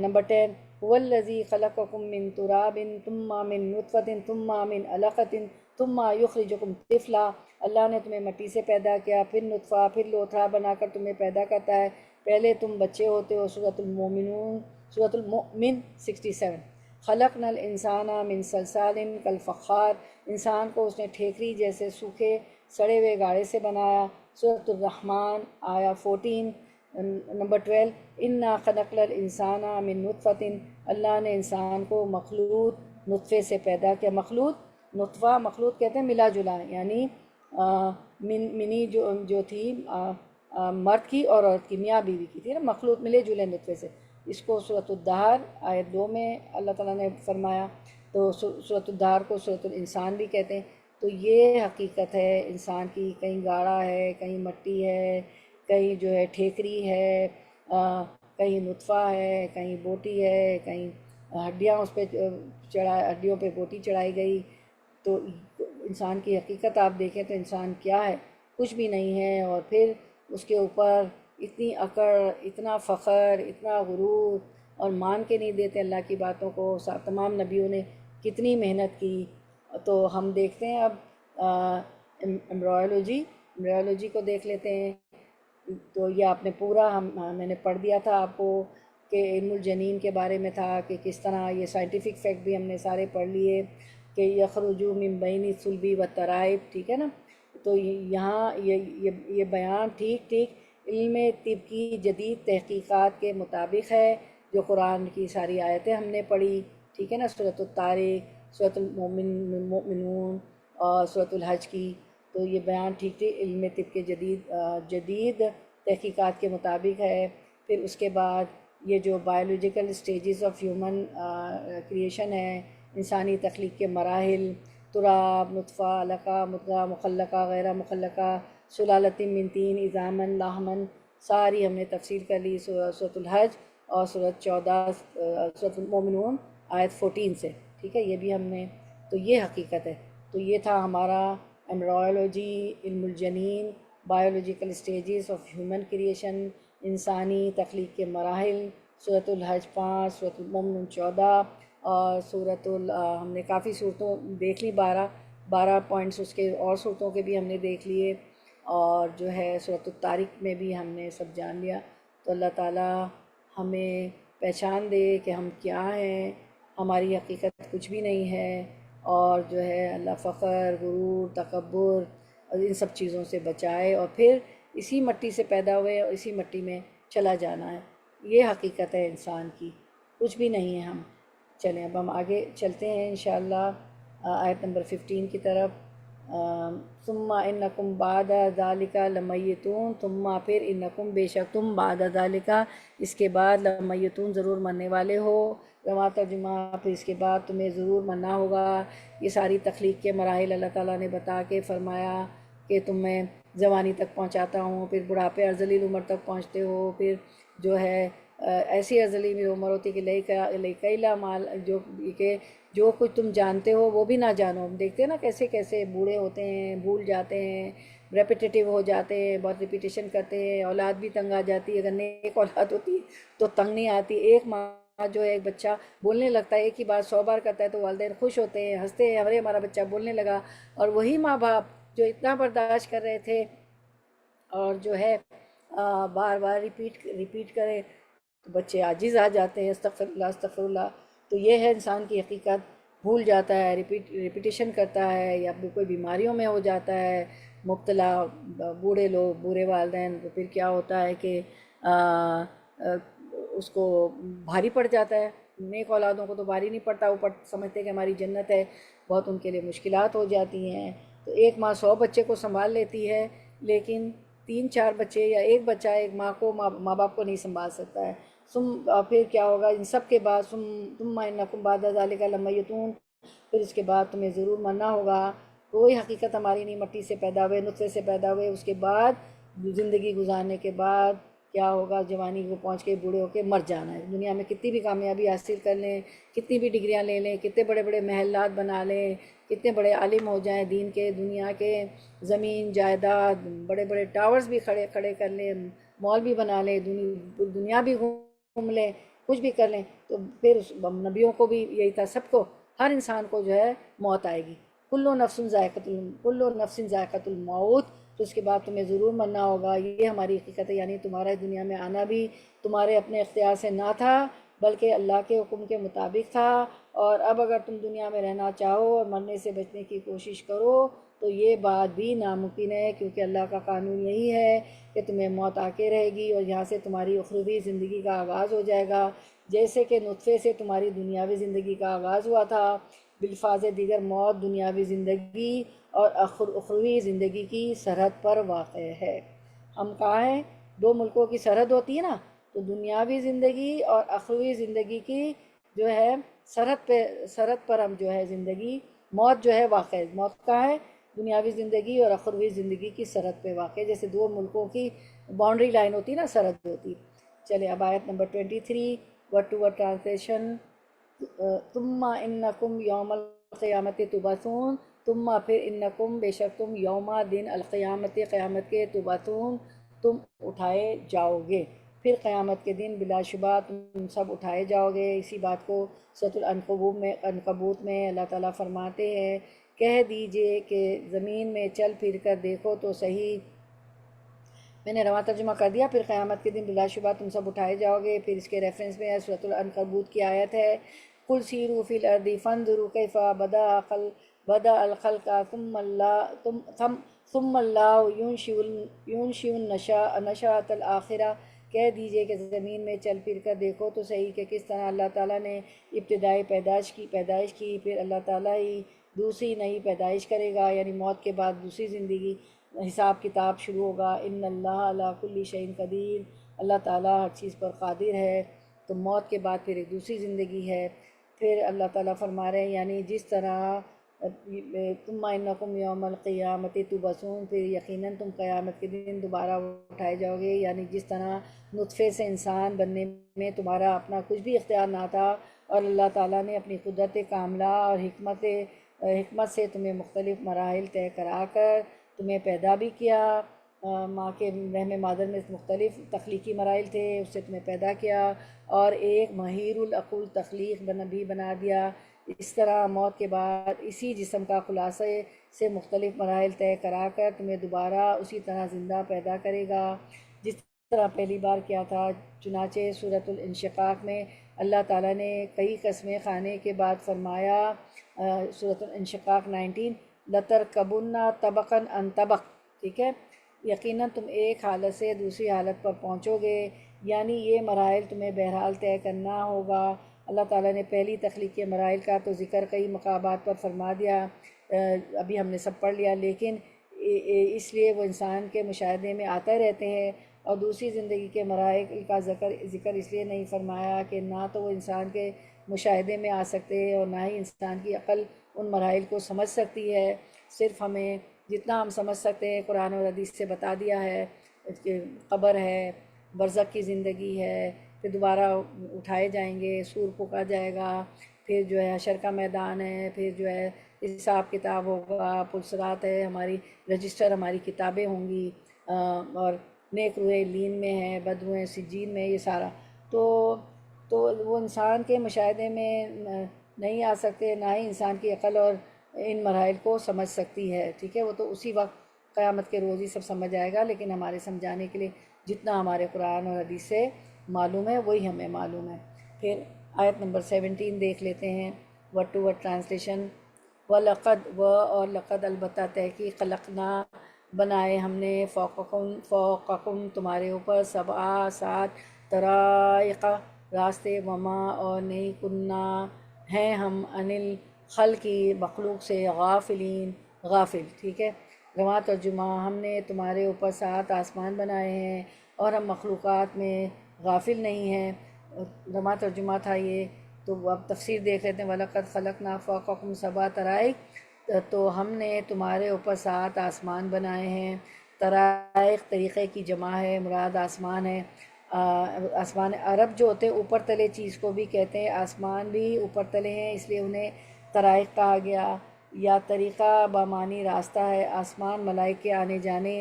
نمبر 10، هو الذی خلقکم من تراب ثم من نطفۃ ثم من علقۃ ثم یخرجکم طفلا، اللہ نے تمہیں مٹی سے پیدا کیا، پھر نطفہ، پھر لوتھڑا بنا کر تمہیں پیدا کرتا ہے، پہلے تم بچے ہوتے ہو، سورۃ المؤمن 67۔ خلقنا الانسان من صلصال کالفخار، انسان کو اس نے ٹھیکری جیسے سوکھے سڑے ہوئے گاڑے سے بنایا، سورۃ الرحمن آیا 14۔ نمبر 12، انا خلقنا الانسان من نطفۃ، اللہ نے انسان کو مخلوط نطفے سے پیدا کیا۔ مخلوط نطفہ، مخلوط کہتے ہیں ملا جلا، یعنی منی جو تھی مرد کی اور عورت کی، میاں بیوی کی تھی نا، مخلوط ملے جلے نطفے سے، اس کو سورۃ الدہر آیت 2 میں اللہ تعالیٰ نے فرمایا، تو سورۃ الدہر کو سورۃ الانسان بھی کہتے ہیں۔ تو یہ حقیقت ہے انسان کی، کہیں گاڑا ہے، کہیں مٹی ہے، کہیں جو ہے ٹھیکری ہے، کہیں نطفہ ہے، کہیں بوٹی ہے، کہیں ہڈیاں اس پہ ہڈیوں پہ بوٹی چڑھائی گئی۔ تو انسان کی حقیقت آپ دیکھیں تو انسان کیا ہے، کچھ بھی نہیں ہے، اور پھر اس کے اوپر اتنی اکڑ، اتنا فخر، اتنا غرور، اور مان کے نہیں دیتے اللہ کی باتوں کو۔ تمام نبیوں نے کتنی محنت کی، تو ہم دیکھتے ہیں اب ایمبرائیولوجی کو دیکھ لیتے ہیں. تو یہ آپ نے پورا میں نے پڑھ دیا تھا آپ کو کہ علم الجنین کے بارے میں تھا کہ کس طرح یہ سائنٹیفک فیکٹ بھی ہم نے سارے پڑھ لیے کہ یخرج من بین الصلب والترائب. ٹھیک ہے نا. تو یہاں یہ بیان ٹھیک علم طب کی جدید تحقیقات کے مطابق ہے جو قرآن کی ساری آیتیں ہم نے پڑھی. ٹھیک ہے نا. سورۃ الطارق، سورۃ المؤمنون اور سورۃ الحج کی. تو یہ بیان ٹھیک علم طب کے جدید تحقیقات کے مطابق ہے. پھر اس کے بعد یہ جو biological stages of human creation ہے، انسانی تخلیق کے مراحل، تراب، نطفہ، علقہ، مضغہ، مخلقہ، غیر مخلقہ، سلالۃ من طین، عظاما لحما، ساری ہم نے تفصیل کر لی سورۃ الحج اور سورۃ المؤمنون آیت 14 سے. ٹھیک ہے. یہ بھی ہم نے. تو یہ حقیقت ہے. تو یہ تھا ہمارا ایمبرائیولوجی، علم الجنین، biological stages of human creation, انسانی تخلیق کے مراحل، سورۃ الحج 5، سورۃ المؤمنون 14 اور ہم نے کافی صورتوں دیکھ لی، 12 پوائنٹس اس کے اور صورتوں کے بھی ہم نے دیکھ لیے. اور جو ہے سورۃ الطارق میں بھی ہم نے سب جان لیا. تو اللہ تعالیٰ ہمیں پہچان دے کہ ہم کیا ہیں، ہماری حقیقت کچھ بھی نہیں ہے. اور جو ہے اللہ فخر، غرور، تکبر اور ان سب چیزوں سے بچائے، اور پھر اسی مٹی سے پیدا ہوئے اور اسی مٹی میں چلا جانا ہے. یہ حقیقت ہے انسان کی، کچھ بھی نہیں ہے ہم. چلیں اب ہم آگے چلتے ہیں انشاءاللہ آیت نمبر 15 کی طرف. ثم انکم بعد ذالک لمیتون، ثم پھر انکم بے شک تم بعد ذالک اس کے بعد لمیتون ضرور مرنے والے ہو. رواں ترجمہ پھر اس کے بعد تمہیں ضرور مرنا ہوگا. یہ ساری تخلیق کے مراحل اللہ تعالیٰ نے بتا کے فرمایا کہ تمہیں جوانی تک پہنچاتا ہوں، پھر بڑھاپے ارذلیل عمر تک پہنچتے ہو، پھر جو ہے ایسی ارذلیل عمر ہوتی کہ لیکیلا مال جو کچھ تم جانتے ہو وہ بھی نہ جانو. ہم دیکھتے ہیں نا کیسے کیسے بوڑھے ہوتے ہیں، بھول جاتے ہیں، ریپیٹیٹیو ہو جاتے ہیں، بہت ریپیٹیشن کرتے ہیں. اولاد بھی تنگ آ جاتی ہے. اگر نیک اولاد ہوتی تو تنگ نہیں آتی. ایک ماں جو ہے ایک بچہ بولنے لگتا ہے، ایک ہی بات 100 بار کرتا ہے تو والدین خوش ہوتے ہیں، ہنستے ہیں، ارے ہمارا بچہ بولنے لگا. اور وہی ماں باپ جو اتنا برداشت کر رہے تھے اور جو ہے بار بار ریپیٹ کرے تو بچے عاجز آ جاتے ہیں. استغفر اللہ استغفر اللہ. تو یہ ہے انسان کی حقیقت. بھول جاتا ہے، ریپیٹیشن کرتا ہے، یا کوئی بیماریوں میں ہو جاتا ہے مبتلا. بوڑھے لوگ، بوڑھے والدین، تو پھر کیا ہوتا ہے کہ اس کو بھاری پڑ جاتا ہے. نیک اولادوں کو تو بھاری نہیں پڑتا، وہ سمجھتے کہ ہماری جنت ہے. بہت ان کے لیے مشکلات ہو جاتی ہیں. تو ایک ماں 100 بچے کو سنبھال لیتی ہے، لیکن 3-4 بچے یا ایک بچہ ایک ماں کو ماں باپ کو نہیں سنبھال سکتا ہے. پھر کیا ہوگا ان سب کے بعد ثم انکم بعد ذالک لمیتون، پھر اس کے بعد تمہیں ضرور مرنا ہوگا. کوئی حقیقت ہماری نہیں. مٹی سے پیدا ہوئے، نطفے سے پیدا ہوئے، اس کے بعد زندگی گزارنے کے بعد کیا ہوگا، جوانی کو پہنچ کے بوڑھے ہو کے مر جانا ہے. دنیا میں کتنی بھی کامیابی حاصل کر لیں، کتنی بھی ڈگریاں لے لیں، کتنے بڑے بڑے محلات بنا لیں، کتنے بڑے عالم ہو جائیں دین کے، دنیا کے، زمین جائیداد، بڑے بڑے ٹاورز بھی کھڑے کر لیں، مال بھی بنا لیں، دنیا بھی گھوم لیں، کچھ بھی کر لیں، تو پھر نبیوں کو بھی یہی تھا. سب کو، ہر انسان کو جو ہے موت آئے گی. کل نفس ذائقۃ الموت. تو اس کے بعد تمہیں ضرور مرنا ہوگا. یہ ہماری حقیقت ہے. یعنی تمہارے دنیا میں آنا بھی تمہارے اپنے اختیار سے نہ تھا، بلکہ اللہ کے حکم کے مطابق تھا. اور اب اگر تم دنیا میں رہنا چاہو اور مرنے سے بچنے کی کوشش کرو تو یہ بات بھی ناممکن ہے، کیونکہ اللہ کا قانون یہی ہے کہ تمہیں موت آ کے رہے گی اور یہاں سے تمہاری اخروی زندگی کا آغاز ہو جائے گا. جیسے کہ نطفے سے تمہاری دنیاوی زندگی کا آغاز ہوا تھا. بالفاظ دیگر موت دنیاوی زندگی اور اخروی زندگی کی سرحد پر واقع ہے. ہم کہاں ہیں؟ 2 ملکوں کی سرحد ہوتی ہے نا، تو دنیاوی زندگی اور اخروی زندگی کی جو ہے سرحد پر ہم جو ہے زندگی، موت جو ہے واقع ہے. موت کہاں ہے؟ دنیاوی زندگی اور اخروی زندگی کی سرحد پہ واقع ہے. جیسے 2 ملکوں کی باؤنڈری لائن ہوتی ہے نا، سرحد ہوتی. چلے اب آیت نمبر 23 ورڈ ٹو ورڈ ٹرانسلیشن. ثم انکم یوم القیامت تبعثون، ثم پھر انکم بے شک تم یوم دن القیامت قیامت کے تبعثون تم اٹھائے جاؤ گے. پھر قیامت کے دن بلا شبہ تم سب اٹھائے جاؤ گے. اسی بات کو سورۃ العنکبوت میں اللہ تعالیٰ فرماتے ہیں کہہ دیجئے کہ زمین میں چل پھر کر دیکھو تو صحیح. میں نے رواں ترجمہ کر دیا. پھر قیامت کے دن بلا شبہ تم سب اٹھائے جاؤ گے. پھر اس کے ریفرنس میں سورۃ العنکبوت کی آیت ہے، قُلْ سِیرُوا فِی الْأَرْضِ فَانظُرُوا کَیْفَ بَدَأَ الْخَلْقَ ثُمَّ اللَّهُ يُنشِئُ النَّشْأَةَ الْآخِرَةَ. کہہ دیجئے کہ زمین میں چل پھر کر دیکھو تو صحیح کہ کس طرح اللہ تعالیٰ نے ابتدائی پیدائش کی، پھر اللہ تعالیٰ ہی دوسری نئی پیدائش کرے گا، یعنی موت کے بعد دوسری زندگی، حساب کتاب شروع ہوگا. ان اللہ علی کل شیء قدیر. اللہ تعالیٰ ہر چیز پر قادر ہے. تو موت کے بعد پھر ایک دوسری زندگی ہے. پھر اللہ تعالیٰ فرما رہے ہیں یعنی جس طرح ثم انکم یوم القیامۃ تبعثون، پھر یقیناً تم قیامت کے دن دوبارہ اٹھائے جاؤ گے. یعنی جس طرح نطفے سے انسان بننے میں تمہارا اپنا کچھ بھی اختیار نہ تھا، اور اللہ تعالیٰ نے اپنی قدرت کاملہ اور حکمت سے تمہیں مختلف مراحل طے کرا کر تمہیں پیدا بھی کیا. ماں کے رحم مادر میں مختلف تخلیقی مراحل تھے، اس سے تمہیں پیدا کیا اور ایک مہیر العقول تخلیق بھی بنا دیا. اس طرح موت کے بعد اسی جسم کا خلاصے سے مختلف مراحل طے کرا کر تمہیں دوبارہ اسی طرح زندہ پیدا کرے گا جس طرح پہلی بار کیا تھا. چنانچہ سورۃ الانشقاق میں اللہ تعالیٰ نے کئی قسمیں کھانے کے بعد فرمایا، سورۃ الانشقاق 19، لَتَرْكَبُنَّ طَبَقًا عَنْ طَبَقٍ. ٹھیک ہے، یقیناً تم ایک حالت سے دوسری حالت پر پہنچو گے. یعنی یہ مراحل تمہیں بہرحال طے کرنا ہوگا. اللہ تعالیٰ نے پہلی تخلیق کے مراحل کا تو ذکر کئی مقامات پر فرما دیا، ابھی ہم نے سب پڑھ لیا، لیکن اس لیے وہ انسان کے مشاہدے میں آتے رہتے ہیں. اور دوسری زندگی کے مراحل کا ذکر اس لیے نہیں فرمایا کہ نہ تو وہ انسان کے مشاہدے میں آ سکتے ہیں اور نہ ہی انسان کی عقل ان مراحل کو سمجھ سکتی ہے. صرف ہمیں جتنا ہم سمجھ سکتے ہیں قرآن اور حدیث سے بتا دیا ہے کہ قبر ہے، برزخ کی زندگی ہے، پھر دوبارہ اٹھائے جائیں گے، سور پھونکا جائے گا، پھر جو ہے حشر کا میدان ہے، پھر جو ہے حساب کتاب ہوگا، پلسرات ہے، ہماری رجسٹر، ہماری کتابیں ہوں گی، اور نیک روئے لین میں ہے، بد روئے سجین میں. یہ سارا تو وہ انسان کے مشاہدے میں نہیں آ سکتے، نہ ہی انسان کی عقل اور ان مراحل کو سمجھ سکتی ہے. ٹھیک ہے، وہ تو اسی وقت قیامت کے روز ہی سب سمجھ آئے گا، لیکن ہمارے سمجھانے کے لیے جتنا ہمارے قرآن اور حدیث سے معلوم ہے وہی ہمیں معلوم ہے. پھر آیت نمبر 17 دیکھ لیتے ہیں، ورڈ ٹو ورڈ ٹرانسلیشن. وَلَقَدْ اور لقد البتہ تحقیق خلقنا بنائے ہم نے فوقکم تمہارے اوپر سبع 7 طرائق راستے، وما اور نہیں کننا ہیں ہم عن الخلق مخلوق سے غافلین غافل. ٹھیک ہے، رواں ترجمہ، ہم نے تمہارے اوپر 7 آسمان بنائے ہیں اور ہم مخلوقات میں غافل نہیں ہیں. رواں ترجمہ تھا یہ. تو اب تفسیر دیکھ لیتے ہیں. وَلَقَدْ خَلَقْنَا فَوْقَكُمْ سَبْعَ طَرَائِقَ، تو ہم نے تمہارے اوپر 7 آسمان بنائے ہیں. طرائق طریقے کی جمع ہے، مراد آسمان ہے. آسمان عرب جو ہوتے ہیں اوپر تلے چیز کو بھی کہتے ہیں، آسمان بھی اوپر تلے ہیں اس لیے انہیں طرائق کہا گیا. یا طریقہ بامانی راستہ ہے، آسمان ملائکہ کے آنے جانے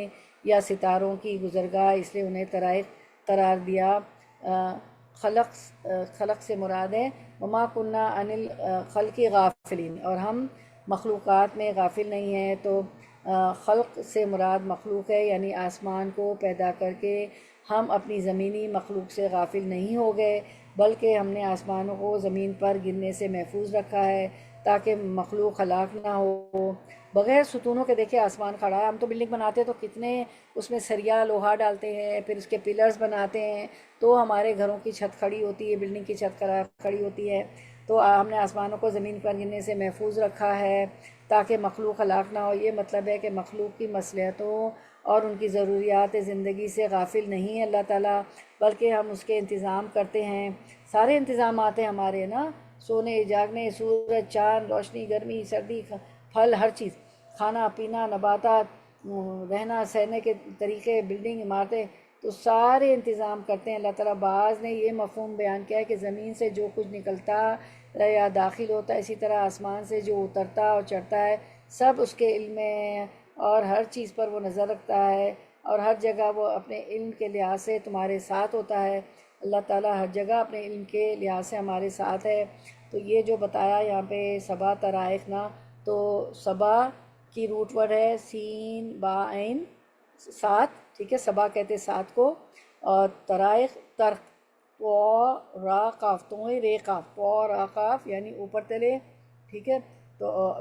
یا ستاروں کی گزرگاہ، اس لیے انہیں طرائق قرار دیا. خلق سے مراد ہے وما کننا عن الخلق غافلین، اور ہم مخلوقات میں غافل نہیں ہیں. تو خلق سے مراد مخلوق ہے، یعنی آسمان کو پیدا کر کے ہم اپنی زمینی مخلوق سے غافل نہیں ہو گئے، بلکہ ہم نے آسمانوں کو زمین پر گرنے سے محفوظ رکھا ہے تاکہ مخلوق ہلاک نہ ہو. بغیر ستونوں کے دیکھیں آسمان کھڑا ہے. ہم تو بلڈنگ بناتے ہیں تو کتنے اس میں سریا لوہا ڈالتے ہیں، پھر اس کے پلرز بناتے ہیں تو ہمارے گھروں کی چھت کھڑی ہوتی ہے، بلڈنگ کی چھت کھڑی ہوتی ہے. تو ہم نے آسمانوں کو زمین پر گرنے سے محفوظ رکھا ہے تاکہ مخلوق ہلاک نہ ہو. یہ مطلب ہے کہ مخلوق کی مصلحتوں اور ان کی ضروریات زندگی سے غافل نہیں ہے اللہ تعالیٰ، بلکہ ہم اس کے انتظام کرتے ہیں. سارے انتظامات ہیں ہمارے نا، سونے جاگنے، سورج چاند، روشنی، گرمی سردی، پھل، ہر چیز، کھانا پینا، نباتات، رہنا سہنے کے طریقے، بلڈنگ، عمارتیں، تو سارے انتظام کرتے ہیں اللہ تعالیٰ. بعض نے یہ مفہوم بیان کیا ہے کہ زمین سے جو کچھ نکلتا یا داخل ہوتا ہے، اسی طرح آسمان سے جو اترتا اور چڑھتا ہے سب اس کے علم میں ہے، اور ہر چیز پر وہ نظر رکھتا ہے، اور ہر جگہ وہ اپنے علم کے لحاظ سے تمہارے ساتھ ہوتا ہے. اللہ تعالیٰ ہر جگہ اپنے علم کے لحاظ سے ہمارے ساتھ ہے. تو یہ جو بتایا یہاں پہ 7 طرائق نا، تو صبا کی روٹ ورڈ ہے سین با عین، سات، ٹھیک ہے، صبا کہتے ہیں 7 کو، اور طرائق ترق پو را قاف، تو رے قاف، پو را قاف یعنی اوپر تلے، ٹھیک ہے۔ تو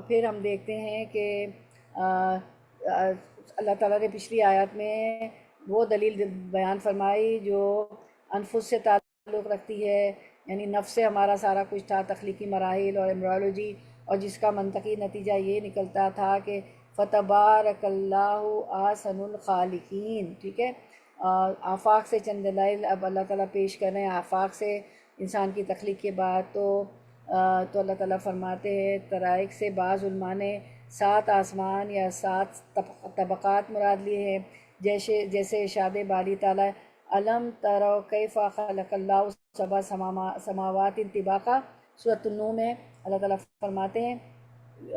پھر ہم دیکھتے ہیں کہ اللہ تعالیٰ نے پچھلی آیات میں وہ دلیل بیان فرمائی جو انفس سے تعلق رکھتی ہے، یعنی نفس سے ہمارا سارا کچھ تھا، تخلیقی مراحل اور ایمبرالوجی، اور جس کا منطقی نتیجہ یہ نکلتا تھا کہ فتبارک اللہ احسن الخالقین، ٹھیک ہے۔ آفاق سے چند دلائل اب اللہ تعالیٰ پیش کر رہے ہیں، آفاق سے انسان کی تخلیق کے بعد تو اللہ تعالیٰ فرماتے ہیں طرائق سے بعض علماء نے 7 آسمان یا 7 طبقات مراد لیے ہیں، جیسے ارشاد باری تعالیٰ علم ترو کیف خلق اللہ سبع سماوات طباقا، سورۃ النوح میں اللہ تعالیٰ فرماتے ہیں،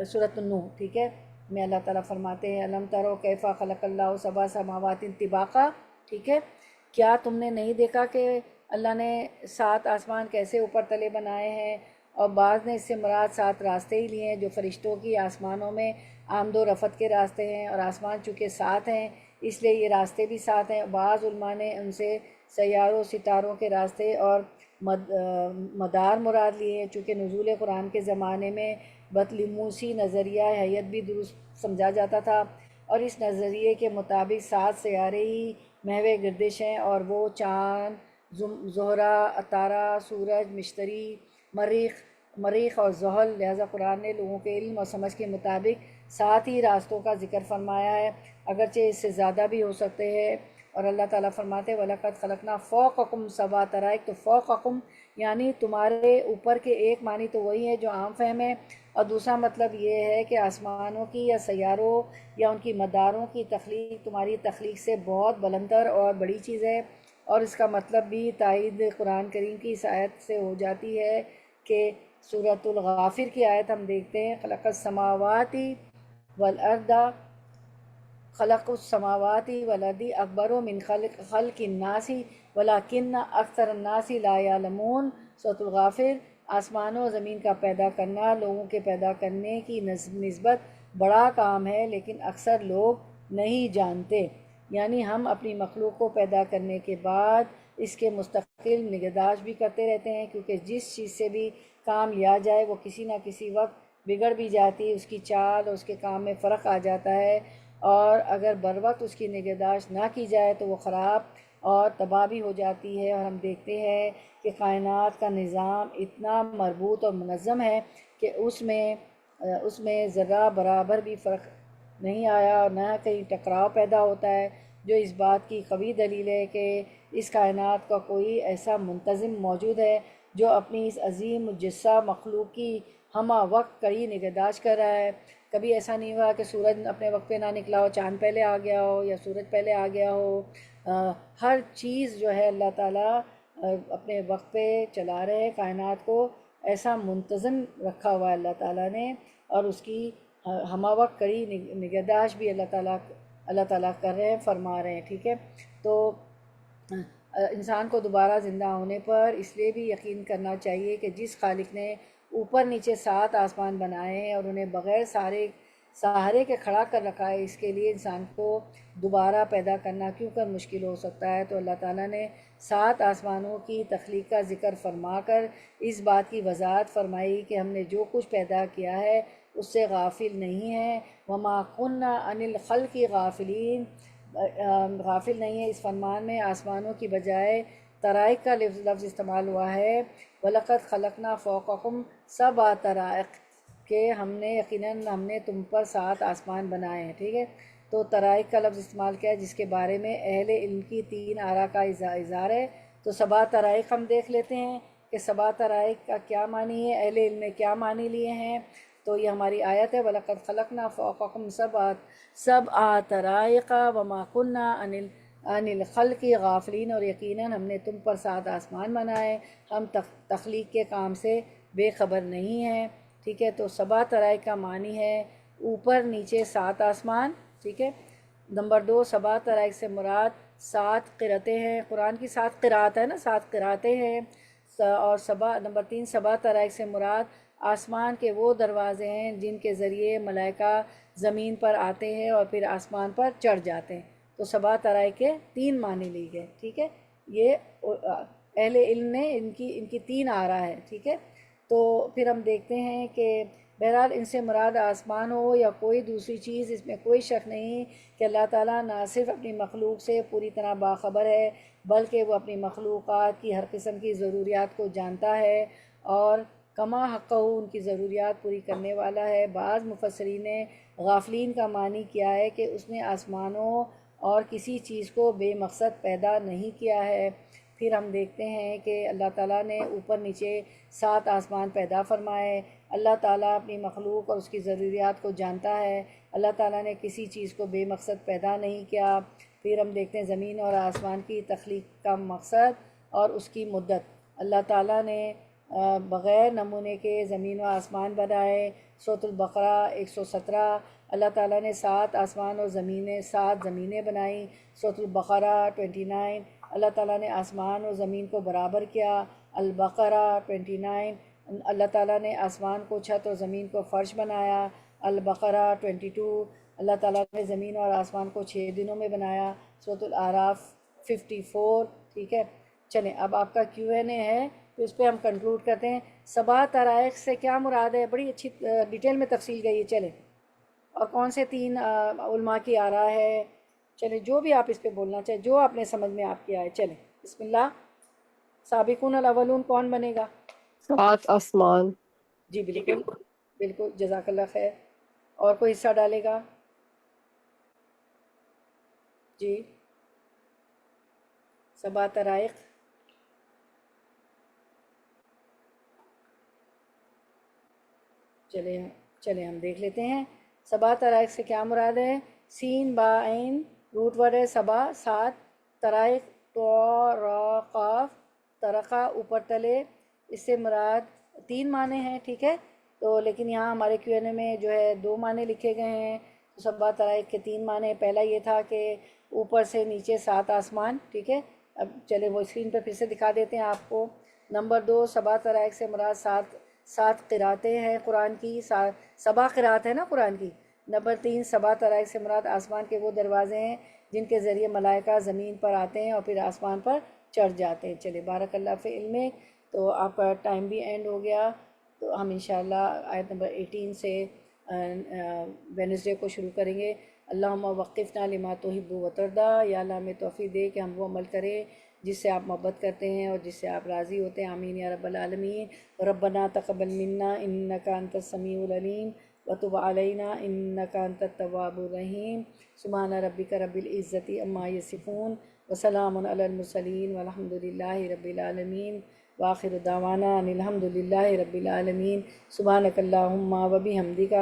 سورۃ النوح، ٹھیک ہے، میں اللہ تعالیٰ فرماتے ہیں علم ترو کیف خلق اللہ سبع سماوات طباقا، ٹھیک ہے، کیا تم نے نہیں دیکھا کہ اللہ نے 7 آسمان کیسے اوپر تلے بنائے ہیں؟ اور بعض نے اس سے مراد 7 راستے ہی لیے ہیں جو فرشتوں کی آسمانوں میں آمد و رفت کے راستے ہیں، اور آسمان چونکہ 7 ہیں اس لیے یہ راستے بھی 7 ہیں۔ بعض علماء نے ان سے سیاروں ستاروں کے راستے اور مدار مراد لیے ہیں، چونکہ نزول قرآن کے زمانے میں بطلیموسی نظریہ حیت بھی درست سمجھا جاتا تھا، اور اس نظریے کے مطابق 7 سیارے ہی محو گردش ہیں، اور وہ چاند، زہرہ، عطارہ، سورج، مشتری، مریخ اور زحل، لہذا قرآن نے لوگوں کے علم اور سمجھ کے مطابق 7 ہی راستوں کا ذکر فرمایا ہے، اگرچہ اس سے زیادہ بھی ہو سکتے ہیں۔ اور اللہ تعالیٰ فرماتے ہیں وَلَقَدْ خَلَقْنَا فَوْقَكُمْ سَبْعَ طَرَائِقَ، تو فوقکم یعنی تمہارے اوپر کے ایک معنی تو وہی ہے جو عام فہم ہے، اور دوسرا مطلب یہ ہے کہ آسمانوں کی یا سیاروں یا ان کی مداروں کی تخلیق تمہاری تخلیق سے بہت بلندر اور بڑی چیز ہے۔ اور اس کا مطلب بھی تائید قرآن کریم کی اس آیت سے ہو جاتی ہے کہ سورۃ الغافر کی آیت ہم دیکھتے ہیں خلق السماوات والارض، خلق السماوات والارض اکبر من خلق الناس ولکن اکثر الناس لا یعلمون، سورۃ الغافر۔ آسمانوں و زمین کا پیدا کرنا لوگوں کے پیدا کرنے کی نسبت بڑا کام ہے، لیکن اکثر لوگ نہیں جانتے، یعنی ہم اپنی مخلوق کو پیدا کرنے کے بعد اس کے مستقل نگہداشت بھی کرتے رہتے ہیں، کیونکہ جس چیز سے بھی کام لیا جائے وہ کسی نہ کسی وقت بگڑ بھی جاتی، اس کی چال اور اس کے کام میں فرق آ جاتا ہے، اور اگر بر وقت اس کی نگہداشت نہ کی جائے تو وہ خراب اور تباہ بھی ہو جاتی ہے۔ اور ہم دیکھتے ہیں کہ کائنات کا نظام اتنا مربوط اور منظم ہے کہ اس میں ذرہ برابر بھی فرق نہیں آیا اور نہ کہیں ٹکراؤ پیدا ہوتا ہے، جو اس بات کی قوی دلیل ہے کہ اس کائنات کا کوئی ایسا منتظم موجود ہے جو اپنی اس عظیم مجسہ مخلوق کی ہمہ وقت کڑی نگہداشت کر رہا ہے۔ کبھی ایسا نہیں ہوا کہ سورج اپنے وقت پہ نہ نکلا ہو، چاند پہلے آ گیا ہو یا سورج پہلے آ گیا ہو، ہر چیز جو ہے اللہ تعالیٰ اپنے وقت پہ چلا رہے کائنات کو، ایسا منتظم رکھا ہوا ہے اللہ تعالیٰ نے، اور اس کی ہمہ وقت کڑی نگہداشت بھی اللہ تعالیٰ کر رہے ہیں، فرما رہے ہیں، ٹھیک ہے۔ تو انسان کو دوبارہ زندہ ہونے پر اس لیے بھی یقین کرنا چاہیے کہ جس خالق نے اوپر نیچے 7 آسمان بنائے ہیں اور انہیں بغیر سہارے کے کھڑا کر رکھا ہے، اس کے لیے انسان کو دوبارہ پیدا کرنا کیوں کر مشکل ہو سکتا ہے؟ تو اللہ تعالیٰ نے 7 آسمانوں کی تخلیق کا ذکر فرما کر اس بات کی وضاحت فرمائی کہ ہم نے جو کچھ پیدا کیا ہے اس سے غافل نہیں ہیں، وما كنا عن الخلق غافلین، غافل نہیں ہے۔ اس فرمان میں آسمانوں کی بجائے طرائق کا لفظ استعمال ہوا ہے، وَلَقَدْ خَلَقْنَا فَوْقَكُمْ سَبْعَ طَرَائِقَ، کہ ہم نے تم پر 7 آسمان بنائے ہیں، ٹھیک ہے۔ تو طرائق کا لفظ استعمال کیا ہے جس کے بارے میں اہل علم کی 3 آراء کا اظہار ہے۔ تو 7 طرائق ہم دیکھ لیتے ہیں کہ 7 طرائق کا کیا معنی ہے، اہل علم نے کیا معنی لیے ہیں۔ تو یہ ہماری آیت ہے وَلَقَدْ خَلَقْنَا فَوْقَكُمْ سَبْعَ طَرَائِقَ وَمَا كُنَّا عَنِ الْخَلْقِ غَافِلِينَ، اور یقیناً ہم نے تم پر 7 آسمان بنائے، ہم تخلیق کے کام سے بے خبر نہیں ہیں، ٹھیک ہے۔ تو 7 طرائق کا معنی ہے اوپر نیچے 7 آسمان، ٹھیک ہے۔ نمبر 2، 7 طرائق سے مراد 7 قرأتیں ہیں، قرآن کی 7 قرأت ہے نا، 7 قرأتیں ہیں۔ اور نمبر 3، 7 طرائق سے مراد آسمان کے وہ دروازے ہیں جن کے ذریعے ملائکہ زمین پر آتے ہیں اور پھر آسمان پر چڑھ جاتے ہیں. تو سبع طرائق کے 3 معنی لی گئے. ٹھیک ہے، یہ اہل علم نے ان کی 3 آرا ہے. ٹھیک ہے، تو پھر ہم دیکھتے ہیں کہ بہرحال ان سے مراد آسمان ہو یا کوئی دوسری چیز، اس میں کوئی شک نہیں کہ اللہ تعالیٰ نہ صرف اپنی مخلوق سے پوری طرح باخبر ہے، بلکہ وہ اپنی مخلوقات کی ہر قسم کی ضروریات کو جانتا ہے اور کما حقہ ان کی ضروریات پوری کرنے والا ہے. بعض مفسرین نے غافلین کا معنی کیا ہے کہ اس نے آسمانوں اور کسی چیز کو بے مقصد پیدا نہیں کیا ہے. پھر ہم دیکھتے ہیں کہ اللہ تعالیٰ نے اوپر نیچے 7 آسمان پیدا فرمائے. اللہ تعالیٰ اپنی مخلوق اور اس کی ضروریات کو جانتا ہے. اللہ تعالیٰ نے کسی چیز کو بے مقصد پیدا نہیں کیا. پھر ہم دیکھتے ہیں زمین اور آسمان کی تخلیق کا مقصد اور اس کی مدت. اللہ تعالیٰ نے بغیر نمونے کے زمین و آسمان بنائے. سورۃ البقرہ 117. اللہ تعالیٰ نے 7 آسمان اور 7 زمینیں بنائیں. سورۃ البقرہ 29. اللہ تعالیٰ نے آسمان اور زمین کو برابر کیا. البقرہ 29. اللہ تعالیٰ نے آسمان کو چھت اور زمین کو فرش بنایا. البقرہ 22. اللہ تعالیٰ نے زمین اور آسمان کو 6 دنوں میں بنایا. سورۃ الاعراف 54. ٹھیک ہے، چلیں اب آپ کا Q&A ہے تو اس پہ ہم کنکلوڈ کرتے ہیں. 7 طرائق سے کیا مراد ہے؟ بڑی اچھی ڈیٹیل میں تفصیل گئی ہے. چلیں، اور کون سے 3 علماء کی آراء ہے؟ چلیں جو بھی آپ اس پہ بولنا چاہیں، جو آپ نے سمجھ میں آپ کیا ہے. چلیں بسم اللہ. سابقون الاولون کون بنے گا؟ 7 آسمان. جی بالکل بالکل، جزاک اللہ خیر. اور کوئی حصہ ڈالے گا؟ جی 7 طرائق. چلیں ہم دیکھ لیتے ہیں. 7 طرائق سے کیا مراد ہے؟ سین با عین روٹ ورڈ ہے 7. 7 طرائق تو را قاف طرقہ اوپر تلے. اس سے مراد 3 معنی ہیں. ٹھیک ہے، تو لیکن یہاں ہمارے Q&A میں جو ہے 2 معنی لکھے گئے ہیں. تو 7 طرائق کے 3 معنی. پہلا یہ تھا کہ اوپر سے نیچے 7 آسمان. ٹھیک ہے، اب چلے وہ اسکرین پہ پھر سے دکھا دیتے ہیں آپ کو. نمبر 2، 7 طرائق سے مراد 7 قراتیں ہیں قرآن کی. 7 قرات ہے نا قرآن کی. نمبر 3، 7 طرائق سے مراد آسمان کے وہ دروازے ہیں جن کے ذریعے ملائکہ زمین پر آتے ہیں اور پھر آسمان پر چڑھ جاتے ہیں. چلے بارک اللہ فی علم. تو آپ کا ٹائم بھی اینڈ ہو گیا. تو ہم انشاءاللہ آیت نمبر 18 سے وینسڈے کو شروع کریں گے. اللہم وقفنا لما تحب و ترضی. یا اللہ ہمیں توفیق دے کہ ہم وہ عمل کریں جس سے آپ محبت کرتے ہیں اور جس سے آپ راضی ہوتے ہیں. آمین یا رب العالمین. ربنا تقبل منا انک انت السمیع العلیم وتب علینا انک انت التواب الرحیم. سبحان ربک رب العزت عما یصفون وسلام علی المرسلین والحمد للہ رب العالمین. وآخر دعوانا ان الحمد للہ رب العالمین. سبحانک اللہم وبحمدک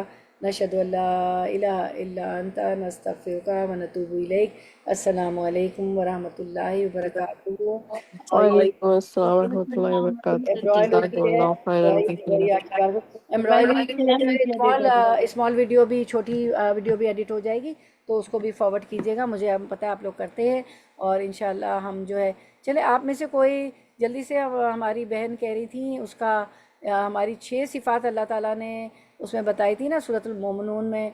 نشہد ان لا الہ الا انت نستغفرک ونتوب الیک. السلام علیکم ورحمۃ اللہ وبرکاتہ. اور یہ وعلیکم السلام ورحمۃ اللہ وبرکاتہ. جزاکم ایمبرائڈری ہے، اللہ خیرا بڑی اچھی بات ہے. ایمبرائڈری اسمال ویڈیو بھی، چھوٹی ویڈیو بھی ایڈٹ ہو جائے گی تو اس کو بھی فارورڈ کیجیے گا. مجھے پتہ ہے آپ لوگ کرتے ہیں اور انشاءاللہ ہم جو ہے چلے آپ میں سے کوئی جلدی سے. ہماری بہن کہہ رہی تھیں اس کا ہماری 6 صفات اللہ تعالیٰ نے اس میں بتائی تھی نا سورۃ المومنون میں.